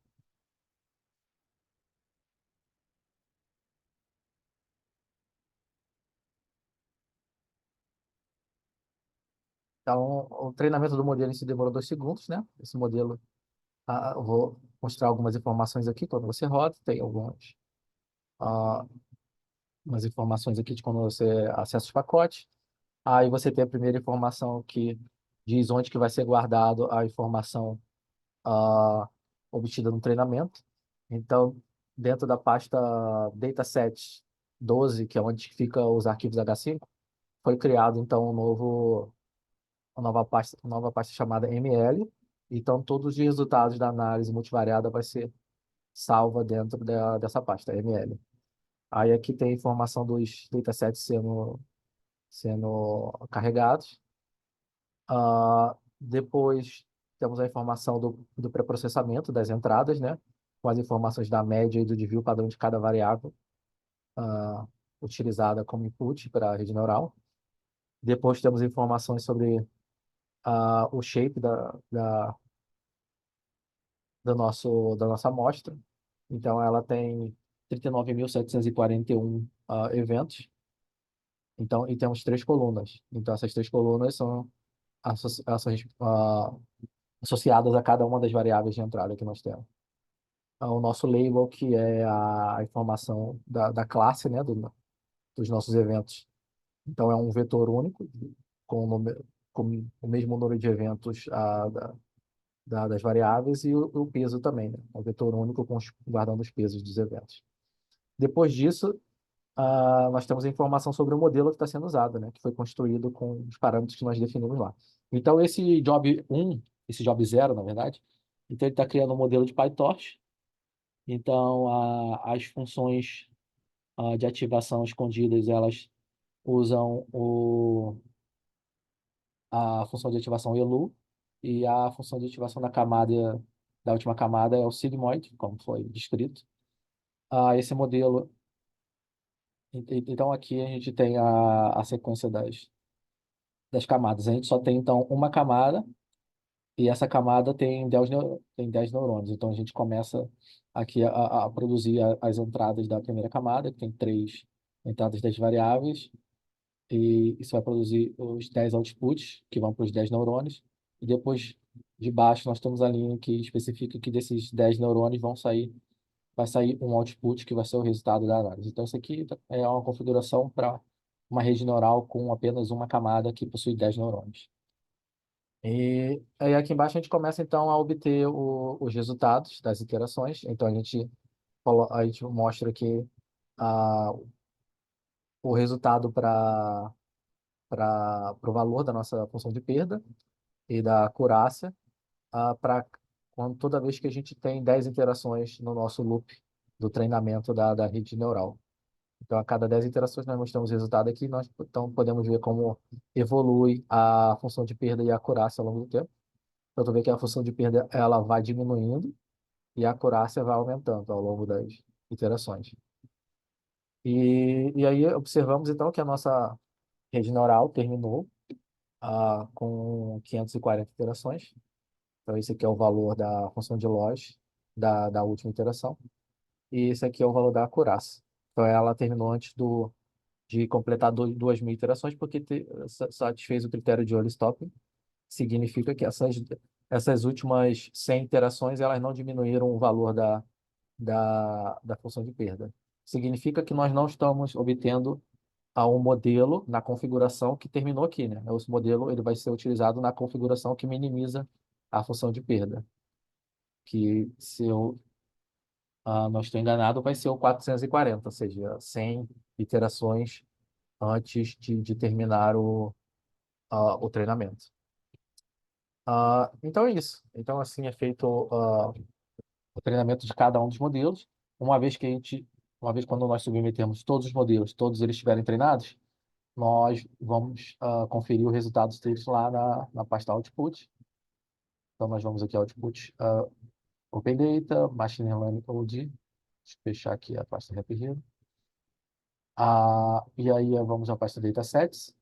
Então, o treinamento do modelo em si demorou 2 segundos, né? Esse modelo, eu vou mostrar algumas informações aqui quando você roda. Tem ah, umas informações aqui de quando você acessa os pacotes. Aí você tem a primeira informação que diz onde que vai ser guardado a informação ah, obtida no treinamento. Então, dentro da pasta dataset 12, que é onde fica os arquivos H5, foi criado então uma nova pasta chamada ML. Então, todos os resultados da análise multivariada vai ser salva dentro dessa pasta ML. Aí aqui tem a informação dos datasets sendo carregados. Depois temos a informação do pré-processamento das entradas, né? Com as informações da média e do desvio padrão de cada variável ah, utilizada como input para a rede neural. Depois temos informações sobre o shape da nossa amostra. Então, ela tem 39.741 eventos. Então, e temos 3 colunas. Então, essas 3 colunas são associadas a cada uma das variáveis de entrada que nós temos. O nosso label, que é a informação da classe, né, dos nossos eventos. Então, é um vetor único, com o mesmo número de eventos das variáveis e o peso também, né? É um vetor único guardando os pesos dos eventos. Depois disso, nós temos a informação sobre o modelo que está sendo usado, né, que foi construído com os parâmetros que nós definimos lá. Então, esse job 1, esse job 0, na verdade, então ele está criando um modelo de PyTorch. Então, as funções de ativação escondidas, elas usam a função de ativação ELU, e a função de ativação da última camada é o sigmoid, como foi descrito. Esse modelo, então aqui a gente tem a sequência das camadas. A gente só tem, então, uma camada, e essa camada tem 10 neurônios. Então, a gente começa aqui a produzir as entradas da primeira camada, que tem 3 entradas das variáveis, e isso vai produzir os 10 outputs, que vão para os 10 neurônios. E depois, de baixo, nós temos a linha que especifica que desses 10 neurônios vai sair um output que vai ser o resultado da análise. Então, isso aqui é uma configuração para uma rede neural com apenas uma camada que possui 10 neurônios. E aí aqui embaixo a gente começa então a obter os resultados das iterações. Então a gente mostra aqui ah, o resultado para o valor da nossa função de perda e da acurácia para toda vez que a gente tem 10 interações no nosso loop do treinamento da rede neural. Então, a cada 10 interações, nós mostramos o resultado aqui. Nós então podemos ver como evolui a função de perda e a acurácia ao longo do tempo. Então, tu vê que a função de perda ela vai diminuindo e a acurácia vai aumentando ao longo das iterações. E aí observamos então que a nossa rede neural terminou com 540 iterações. Então, esse aqui é o valor da função de loss da última iteração. E esse aqui é o valor da acurácia. Então, ela terminou antes de completar 2.000 iterações, porque satisfez o critério de early stopping. Significa que essas últimas 100 iterações elas não diminuíram o valor da função de perda. Significa que nós não estamos obtendo um modelo na configuração que terminou aqui, né? Esse modelo ele vai ser utilizado na configuração que minimiza a função de perda, que se eu não estou enganado, vai ser o 440, ou seja, 100 iterações antes de terminar o treinamento. Então é isso. Então, assim, é feito o treinamento de cada um dos modelos. Uma vez que a gente, uma vez quando nós submetermos todos os modelos, todos eles estiverem treinados, nós vamos conferir os resultados deles lá na pasta Output. Então, nós vamos aqui Output, Open Data, Machine Learning OD. Deixa eu fechar aqui a pasta Happy Hero. E aí vamos à pasta Datasets.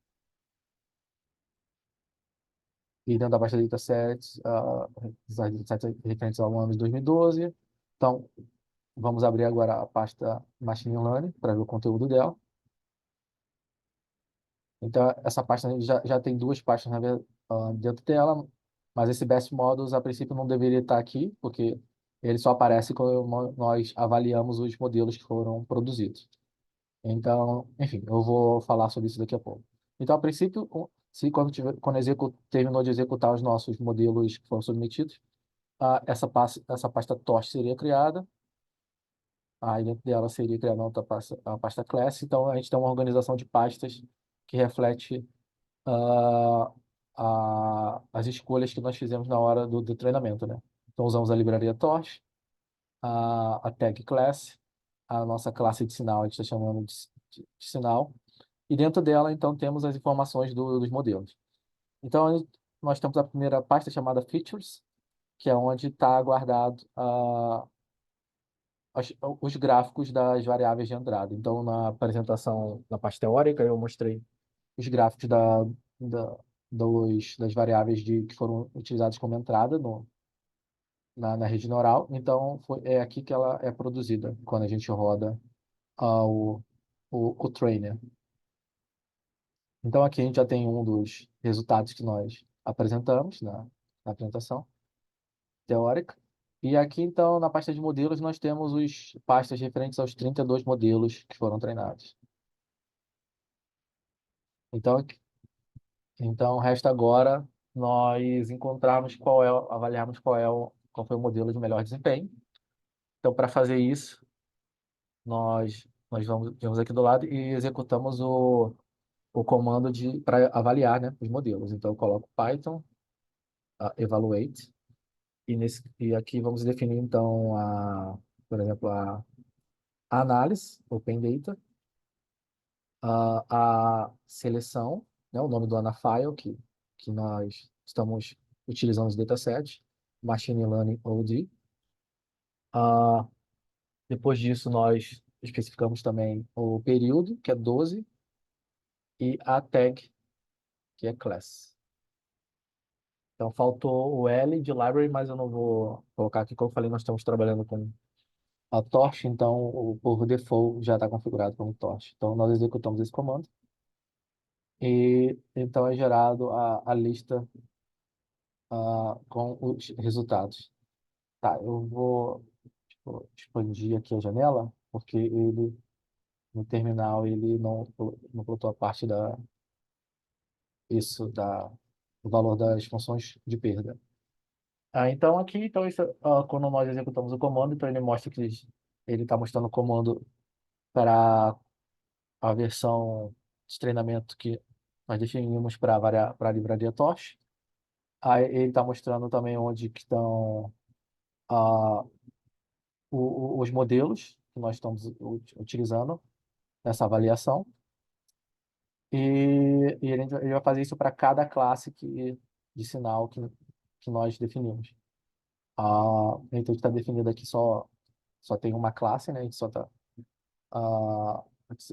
E dentro da pasta Datasets, os datasets referentes ao ano de 2012. Então, vamos abrir agora a pasta Machine Learning para ver o conteúdo dela. Então, essa pasta já tem duas pastas dentro dela, mas esse Best Models, a princípio, não deveria estar aqui, porque ele só aparece quando nós avaliamos os modelos que foram produzidos. Então, enfim, eu vou falar sobre isso daqui a pouco. Então, a princípio, se quando terminou de executar os nossos modelos que foram submetidos, essa pasta torch seria criada. Aí dentro dela seria criada outra pasta, a pasta class. Então, a gente tem uma organização de pastas que reflete ah, as escolhas que nós fizemos na hora do treinamento, né? Então, usamos a livraria torch, a tag class, a nossa classe de sinal, a gente está chamando de sinal. E dentro dela, então, temos as informações dos modelos. Então, nós temos a primeira pasta chamada Features, que é onde está guardado os gráficos das variáveis de entrada. Então, na apresentação, na parte teórica, eu mostrei os gráficos da, das variáveis que foram utilizadas como entrada na rede neural. Então, é aqui que ela é produzida, quando a gente roda o trainer. Então, aqui a gente já tem um dos resultados que nós apresentamos na apresentação teórica. E aqui, então, na pasta de modelos, nós temos os pastas referentes aos 32 modelos que foram treinados. Então, resta agora nós encontrarmos avaliarmos qual foi o modelo de melhor desempenho. Então, para fazer isso, nós vamos aqui do lado e executamos o comando para avaliar, né, os modelos. Então, eu coloco Python, evaluate, e aqui vamos definir, então, por exemplo, a análise, Open Data, a seleção, né, o nome do ANAFile, que nós estamos utilizando os datasets, Machine Learning OD. Ah, Depois disso, nós especificamos também o período, que é 12, e a tag, que é class. Então, faltou o L de library, mas eu não vou colocar aqui. Como eu falei, nós estamos trabalhando com a torch, então, por default, já está configurado como torch. Então, nós executamos esse comando. E então é gerado a lista com os resultados. Tá, eu vou expandir aqui a janela, porque no terminal ele não botou a parte do valor das funções de perda. Então aqui, então isso, quando nós executamos o comando, então ele mostra que ele está mostrando o comando para a versão de treinamento que nós definimos para a livraria Torch. Aí ele está mostrando também onde que estão ah, os modelos que nós estamos utilizando nessa avaliação. E ele vai fazer isso para cada classe de sinal que nós definimos. Então, está definido aqui só tem uma classe, né? A gente só tá, a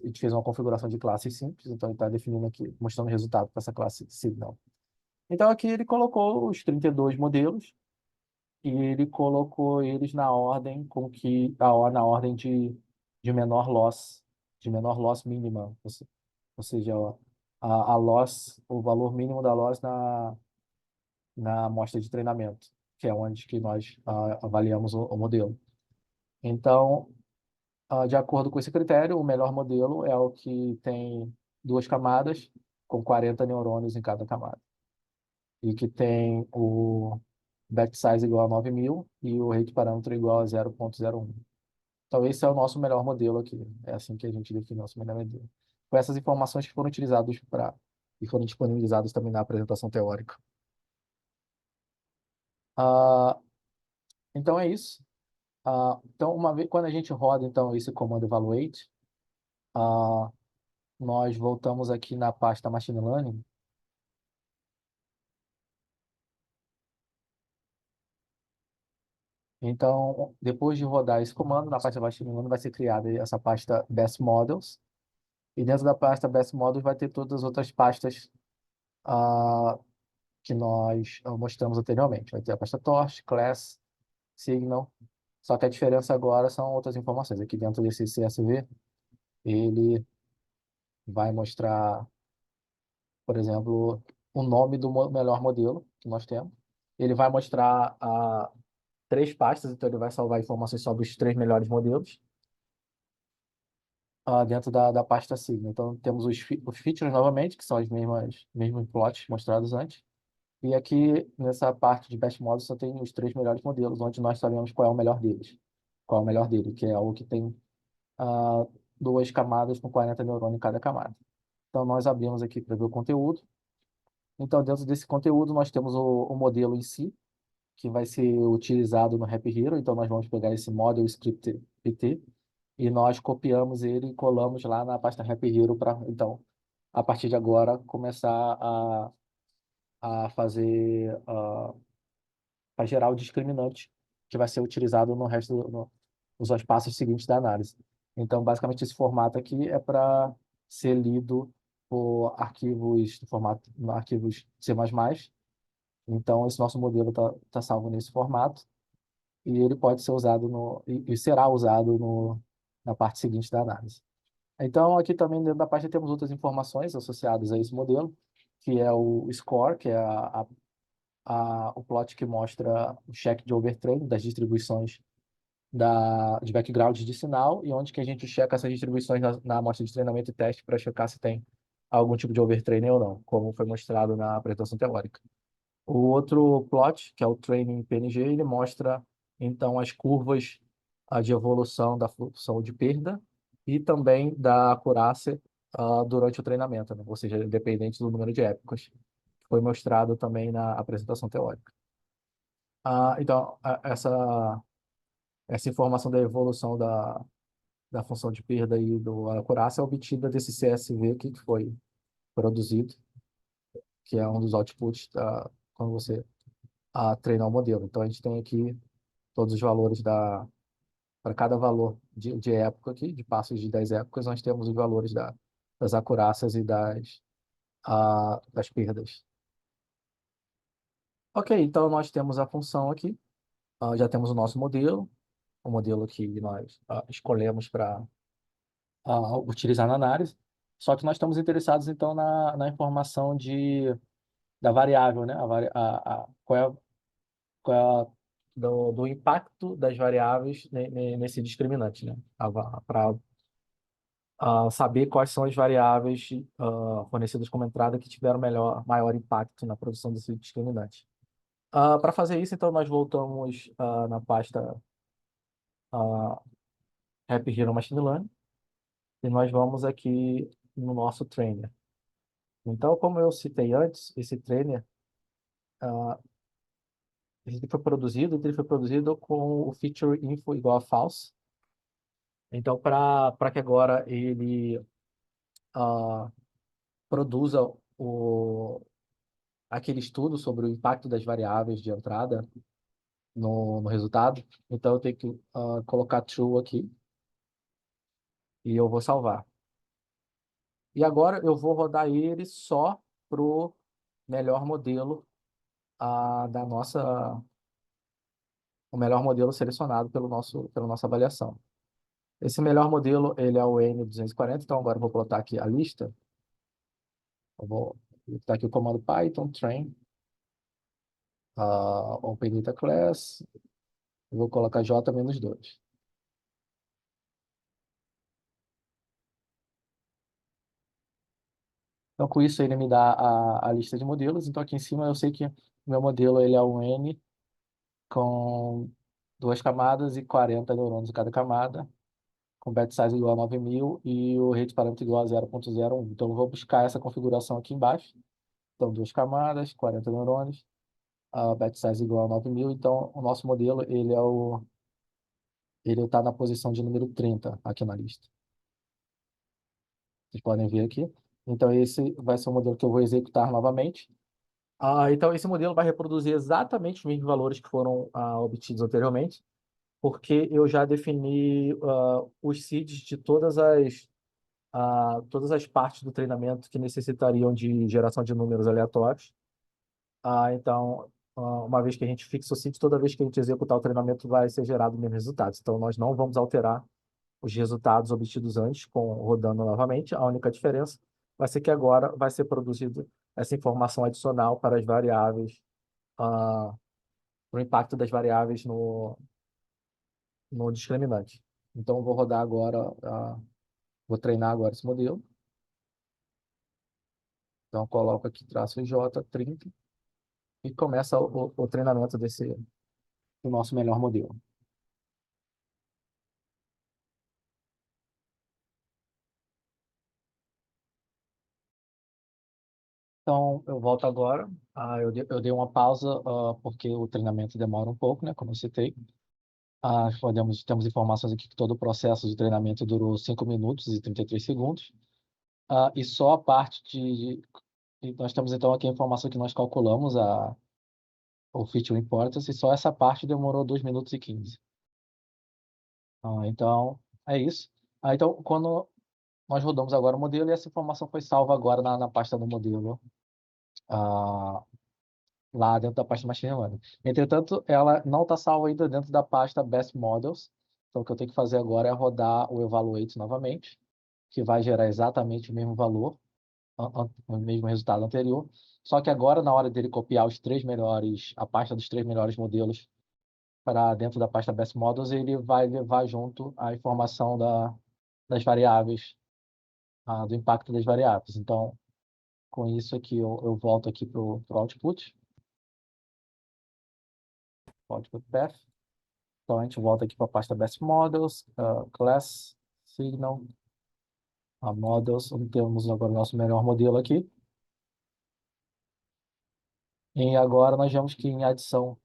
gente fez uma configuração de classe simples, então ele está definindo aqui, mostrando o resultado para essa classe signal. Então, aqui ele colocou os 32 modelos e ele colocou eles na ordem na ordem de menor loss mínima, ou seja, a loss, o valor mínimo da loss na amostra de treinamento, que é onde que nós avaliamos o modelo. Então, de acordo com esse critério, o melhor modelo é o que tem duas camadas com 40 neurônios em cada camada e que tem batch size igual a 9.000 e o rate parâmetro igual a 0,01. Então, esse é o nosso melhor modelo aqui. É assim que a gente define o nosso melhor modelo. Com essas informações que foram utilizadas e foram disponibilizadas também na apresentação teórica. Ah, então, é isso. Então, uma vez, quando a gente roda então, esse comando evaluate, ah, nós voltamos aqui na pasta Machine Learning. Então, depois de rodar esse comando, na pasta Machine Learning vai ser criada essa pasta Best Models. E dentro da pasta Best Models vai ter todas as outras pastas ah, que nós mostramos anteriormente. Vai ter a pasta Torch, Class, Signal. Só que a diferença agora são outras informações. Aqui dentro desse CSV, ele vai mostrar, por exemplo, o nome do melhor modelo que nós temos. Ele vai mostrar três pastas, então ele vai salvar informações sobre os três melhores modelos dentro da pasta Sigma. Então, temos os features novamente, que são as mesmos plots mostrados antes. E aqui, nessa parte de Best Models, só tem os três melhores modelos, onde nós sabemos qual é o melhor deles. Qual é o melhor dele, que é o que tem ah, duas camadas com 40 neurônios em cada camada. Então, nós abrimos aqui para ver o conteúdo. Então, dentro desse conteúdo, nós temos o modelo em si, que vai ser utilizado no Rap Hero. Então, nós vamos pegar esse Model Script PT e nós copiamos ele e colamos lá na pasta Rap Hero para, então, a partir de agora, começar a fazer, para gerar o discriminante que vai ser utilizado no resto, nos passos seguintes da análise. Então, basicamente, esse formato aqui é para ser lido por arquivos, arquivos C++. Então, esse nosso modelo está salvo nesse formato e ele pode ser usado e será usado na parte seguinte da análise. Então, aqui também dentro da pasta temos outras informações associadas a esse modelo, que é o score, que é o plot que mostra o check de overtraining das distribuições de background de sinal e onde que a gente checa essas distribuições na amostra de treinamento e teste para checar se tem algum tipo de overtraining ou não, como foi mostrado na apresentação teórica. O outro plot, que é o Training PNG, ele mostra então as curvas de evolução da função de perda e também da acurácia durante o treinamento, né? Ou seja, dependente do número de épocas, que foi mostrado também na apresentação teórica. Então, essa informação da evolução da função de perda e do acurácia é obtida desse CSV aqui que foi produzido, que é um dos outputs quando você treinar o modelo. Então, a gente tem aqui todos os valores para cada valor de época aqui, de passos de 10 épocas, nós temos os valores das acurácias e das perdas. Ok, então nós temos a função aqui, já temos o nosso modelo, o modelo que nós escolhemos para utilizar na análise, só que nós estamos interessados então na informação da variável, né? Qual é do impacto das variáveis nesse discriminante, né? Para saber quais são as variáveis fornecidas como entrada que tiveram maior impacto na produção desse discriminante. Para fazer isso, então, nós voltamos na pasta uh, Happy Hero Machine Learning e nós vamos aqui no nosso trainer. Então, como eu citei antes, esse trainer uh, ele foi produzido com o feature info igual a false. Então, para que agora ele ah, produza aquele estudo sobre o impacto das variáveis de entrada no resultado, então eu tenho que colocar true aqui e eu vou salvar. E agora eu vou rodar ele só para o melhor modelo o melhor modelo selecionado pela nossa avaliação. Esse melhor modelo, ele é o N240, então agora eu vou botar aqui a lista. Eu vou botar aqui o comando Python train OpenData Class. Eu vou colocar J-2. Então, com isso, ele me dá a lista de modelos. Então, aqui em cima, eu sei que o meu modelo ele é um N. com duas camadas e 40 neurônios em cada camada, com batch size igual a 9.000 e o rate parâmetro igual a 0,01. Então, eu vou buscar essa configuração aqui embaixo. Então, duas camadas, 40 neurônios, a batch size igual a 9.000. Então, o nosso modelo, ele está na posição de número 30 aqui na lista. Vocês podem ver aqui. Então, esse vai ser o modelo que eu vou executar novamente. Então, esse modelo vai reproduzir exatamente os mesmos valores que foram obtidos anteriormente, porque eu já defini os seeds de todas as partes do treinamento que necessitariam de geração de números aleatórios. Então, uma vez que a gente fixa o seed, toda vez que a gente executar o treinamento, vai ser gerado o mesmo resultado. Então, nós não vamos alterar os resultados obtidos antes, rodando novamente. A única diferença vai ser que agora vai ser produzido essa informação adicional para as variáveis, o impacto das variáveis no discriminante. Então, eu vou rodar agora, vou treinar agora esse modelo. Então, eu coloco aqui traço J, 30, e começa o treinamento do nosso melhor modelo. Então, eu volto agora. Eu dei uma pausa, porque o treinamento demora um pouco, né, como eu citei. Temos informações aqui que todo o processo de treinamento durou 5 minutos e 33 segundos. E só a parte e nós temos então aqui a informação que nós calculamos, o feature importance, e só essa parte demorou 2 minutos e 15. Então, é isso. Então, quando nós rodamos agora o modelo, e essa informação foi salva agora na pasta do modelo, ah, lá dentro da pasta Machine Learning. Entretanto, ela não está salva ainda dentro da pasta Best Models. Então, o que eu tenho que fazer agora é rodar o Evaluate novamente, que vai gerar exatamente o mesmo valor, o mesmo resultado anterior. Só que agora, na hora dele copiar a pasta dos 3 melhores modelos para dentro da pasta Best Models, ele vai levar junto a informação das variáveis, do impacto das variáveis. Então, com isso aqui, eu volto aqui para o output path. Então, a gente volta aqui para a pasta Best Models, Class, Signal, Models, onde temos agora o nosso melhor modelo aqui. E agora nós vemos que, em adição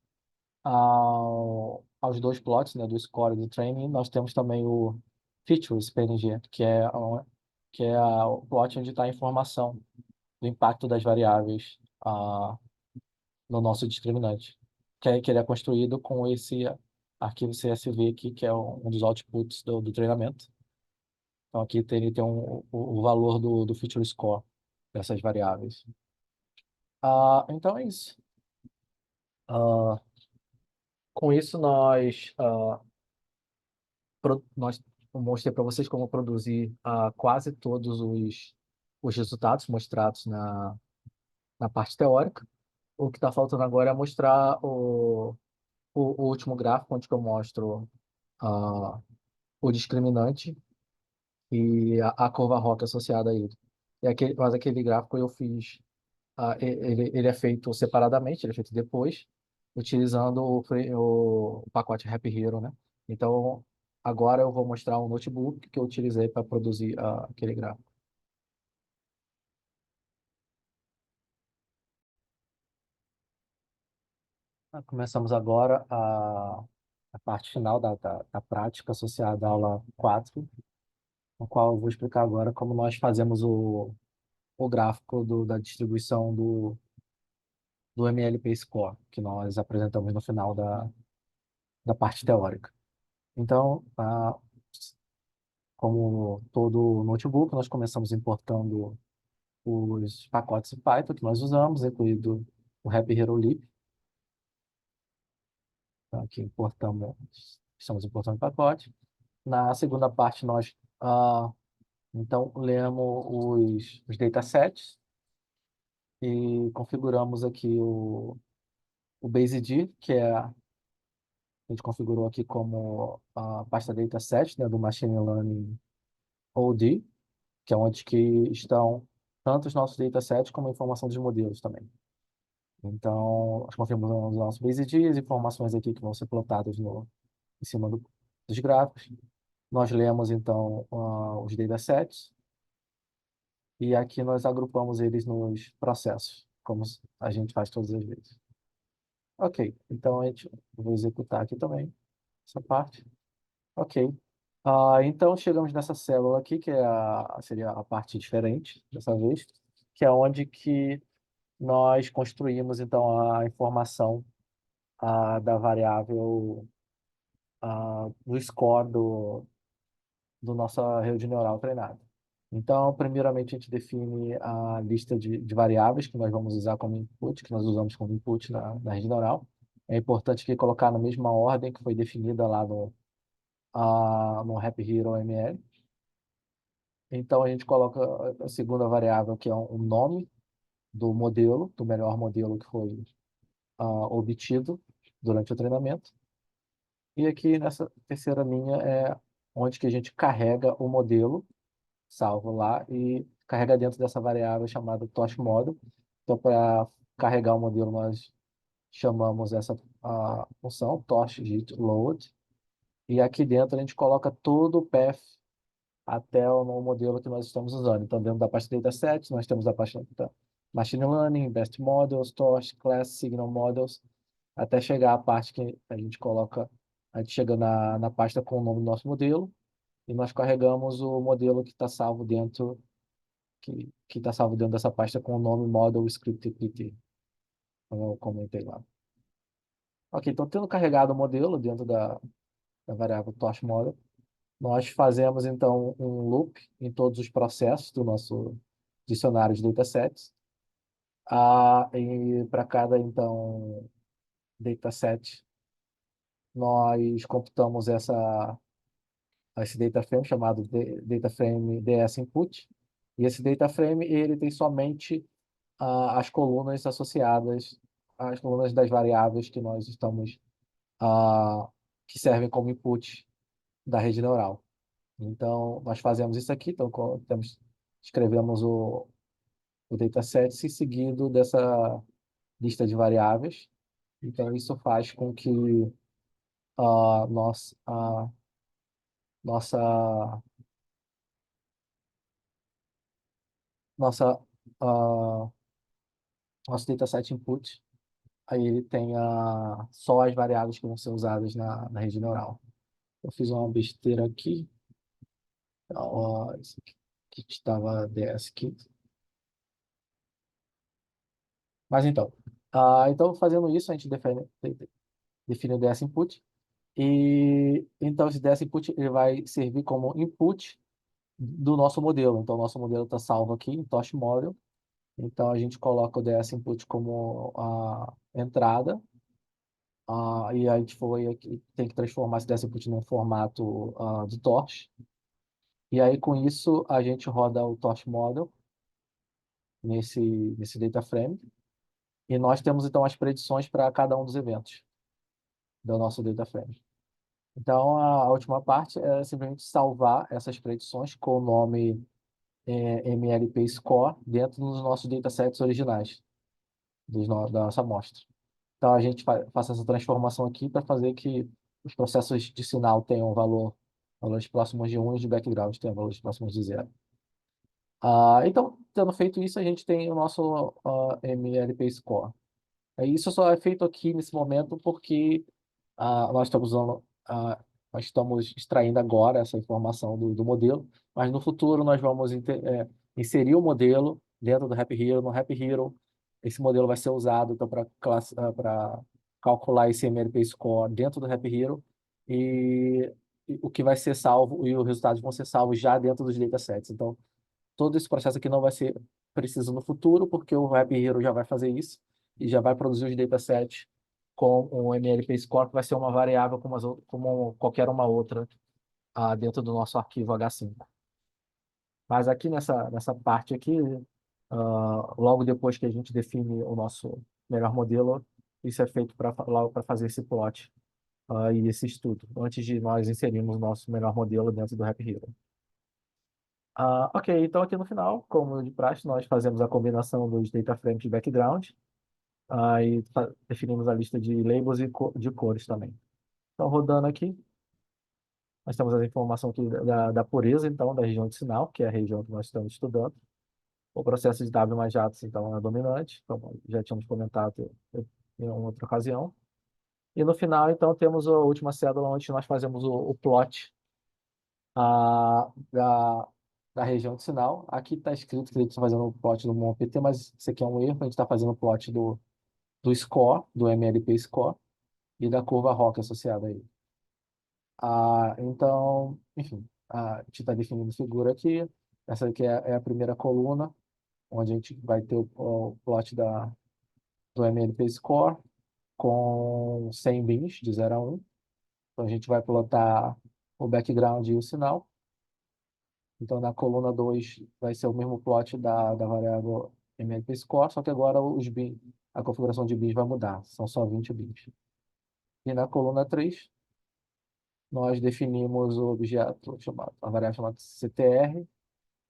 aos dois plots, né, do score e do training, nós temos também o features PNG, que é o plot onde está a informação do impacto das variáveis no nosso discriminante, que ele é construído com esse arquivo CSV aqui, que é um dos outputs do treinamento. Então, aqui ele tem o valor do feature score dessas variáveis. Então, é isso. Ah, com isso, nós mostrei para vocês como produzir quase todos os resultados mostrados na parte teórica. O que está faltando agora é mostrar o último gráfico, onde que eu mostro o discriminante e a curva ROC associada a ele. Mas aquele gráfico eu fiz, ele é feito separadamente, ele é feito depois, utilizando o pacote Happy Hero, né? Então, agora eu vou mostrar um notebook que eu utilizei para produzir aquele gráfico. Começamos agora a parte final da prática associada à aula 4, no qual eu vou explicar agora como nós fazemos o gráfico da distribuição do MLP Score, que nós apresentamos no final da parte teórica. Então, como todo notebook, nós começamos importando os pacotes de Python que nós usamos, incluído o Happy Hero Lib. Então, aqui estamos importando o pacote. Na segunda parte, nós então lemos os datasets e configuramos aqui o BaseD, a gente configurou aqui como a pasta dataset, né, do Machine Learning OD, que é onde que estão tanto os nossos datasets como a informação dos modelos também. Então, nós confirmamos os nossos base dias, informações aqui que vão ser plotadas em cima dos gráficos. Nós lemos, então, os datasets e aqui nós agrupamos eles nos processos, como a gente faz todas as vezes. Ok, então eu vou executar aqui também essa parte. Ok. Então chegamos nessa célula aqui, que é seria a parte diferente dessa vez, que é onde que nós construímos então a informação da variável do score do nossa rede neural treinada. Então, primeiramente, a gente define a lista de variáveis que nós vamos usar como input, que nós usamos como input na rede neural. É importante que colocar na mesma ordem que foi definida lá no Rap Hero ML. Então, a gente coloca a segunda variável, que é o nome do modelo, do melhor modelo que foi obtido durante o treinamento. E aqui nessa terceira linha é onde que a gente carrega o modelo salvo lá e carrega dentro dessa variável chamada TOSH_model. Então, para carregar o modelo, nós chamamos essa função TOSH_git_load. E aqui dentro a gente coloca todo o path até o modelo que nós estamos usando. Então, dentro da pasta Datasets, nós temos a pasta da Machine Learning, Best Models, TOSH, Class, Signal Models, até chegar à parte que a gente chega na pasta com o nome do nosso modelo, e nós carregamos o modelo que está salvo dentro dessa pasta com o nome model script PT, como eu comentei lá. Ok, então tendo carregado o modelo dentro da variável torch model, nós fazemos então um loop em todos os processos do nosso dicionário de datasets. E para cada então dataset, nós computamos esse data frame chamado data frame ds input. E esse data frame ele tem somente as colunas associadas às colunas das variáveis que nós estamos que servem como input da rede neural. Então, nós fazemos isso aqui, então escrevemos o dataset e seguido dessa lista de variáveis. Então, isso faz com que a nossa, nossa, a, nosso dataset input, aí ele tenha só as variáveis que vão ser usadas na rede neural. Eu fiz uma besteira aqui. Isso aqui estava DS aqui. Mas então fazendo isso, a gente define o DS input. E então esse DS input ele vai servir como input do nosso modelo. Então, o nosso modelo está salvo aqui em Tosh Model. Então, a gente coloca o DS input como a entrada. E a gente tem que transformar esse DS input num formato de torch. E aí, com isso, a gente roda o torch model nesse data frame. E nós temos, então, as predições para cada um dos eventos do nosso data frame. Então, a última parte é simplesmente salvar essas predições com o nome MLP Score dentro dos nossos datasets originais da nossa amostra. Então, a gente faz essa transformação aqui para fazer que os processos de sinal tenham valores próximos de 1 e de background tenham valores próximos de 0. Então, tendo feito isso, a gente tem o nosso MLP Score. Isso só é feito aqui nesse momento porque nós estamos usando, nós estamos extraindo agora essa informação do modelo, mas no futuro nós vamos inserir o modelo dentro do Rap Hero. No Rap Hero, esse modelo vai ser usado então, para calcular esse MLP score dentro do Rap Hero e o que vai ser salvo e os resultados vão ser salvos já dentro dos datasets. Então, todo esse processo aqui não vai ser preciso no futuro, porque o Rap Hero já vai fazer isso e já vai produzir os datasets com um MLP score, que vai ser uma variável como qualquer uma outra dentro do nosso arquivo H5. Mas aqui nessa parte aqui, logo depois que a gente define o nosso melhor modelo, isso é feito para fazer esse plot e esse estudo, antes de nós inserirmos o nosso melhor modelo dentro do Rap Hero. Ok, então aqui no final, como de praxe, nós fazemos a combinação dos data frames de background. Aí definimos a lista de labels e de cores também. Então, rodando aqui, nós temos a informação aqui da pureza, então, da região de sinal, que é a região que nós estamos estudando. O processo de W mais jatos, então, é dominante, como já tínhamos comentado em uma outra ocasião. E no final, então, temos a última cédula onde nós fazemos o plot da, da região de sinal. Aqui está escrito que ele está fazendo o plot do MonPT, mas isso aqui é um erro, a gente está fazendo o plot do score, do MLP score, e da curva ROC associada a ele. Então, enfim, a gente está definindo figura aqui. Essa aqui é a primeira coluna, onde a gente vai ter o plot do MLP score com 100 bins, de 0 a 1. Então, a gente vai plotar o background e o sinal. Então, na coluna 2 vai ser o mesmo plot da variável MLP score, só que agora a configuração de bins vai mudar, são só 20 bins. E na coluna 3 nós definimos o objeto chamado, a variável chamada CTR,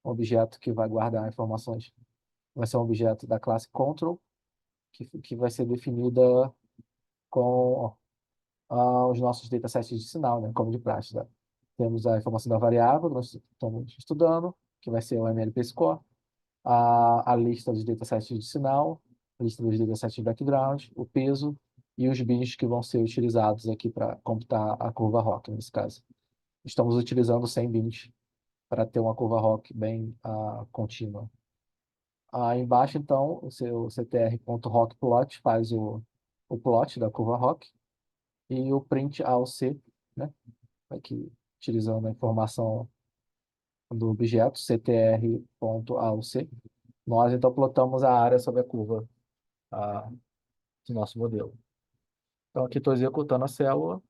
um objeto que vai guardar informações, vai ser um objeto da classe control, que vai ser definida com os nossos datasets de sinal, né, como de praxe. Né? Temos a informação da variável, que nós estamos estudando, que vai ser o MLP score, a lista dos datasets de sinal, a lista dos datasets de background, o peso e os bins que vão ser utilizados aqui para computar a curva ROC, nesse caso. Estamos utilizando 100 bins para ter uma curva ROC bem contínua. Embaixo, então, o seu ctr.rocplot faz o plot da curva ROC e o print AOC, né? Aqui, utilizando a informação do objeto ctr.aoc. Nós, então, plotamos a área sobre a curva do nosso modelo. Então, aqui estou executando a célula.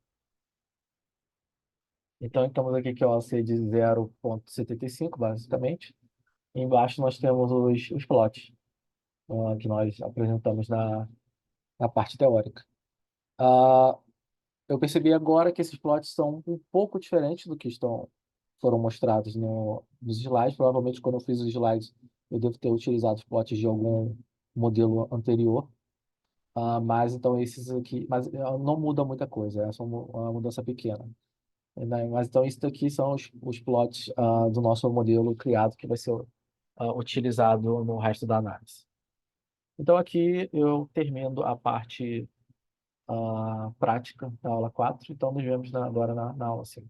Então, estamos aqui que é o AOC de 0,75, basicamente. E embaixo nós temos os plots, que nós apresentamos na parte teórica. Ah, eu percebi agora que esses plots são um pouco diferentes do que foram mostrados nos slides. Provavelmente, quando eu fiz os slides, eu devo ter utilizado os plots de algum modelo anterior. Mas então esses aqui, mas não muda muita coisa, é só uma mudança pequena. Né? Mas então isso daqui são os plots do nosso modelo criado que vai ser utilizado no resto da análise. Então aqui eu termino a parte prática da aula 4, então nos vemos agora na aula 5.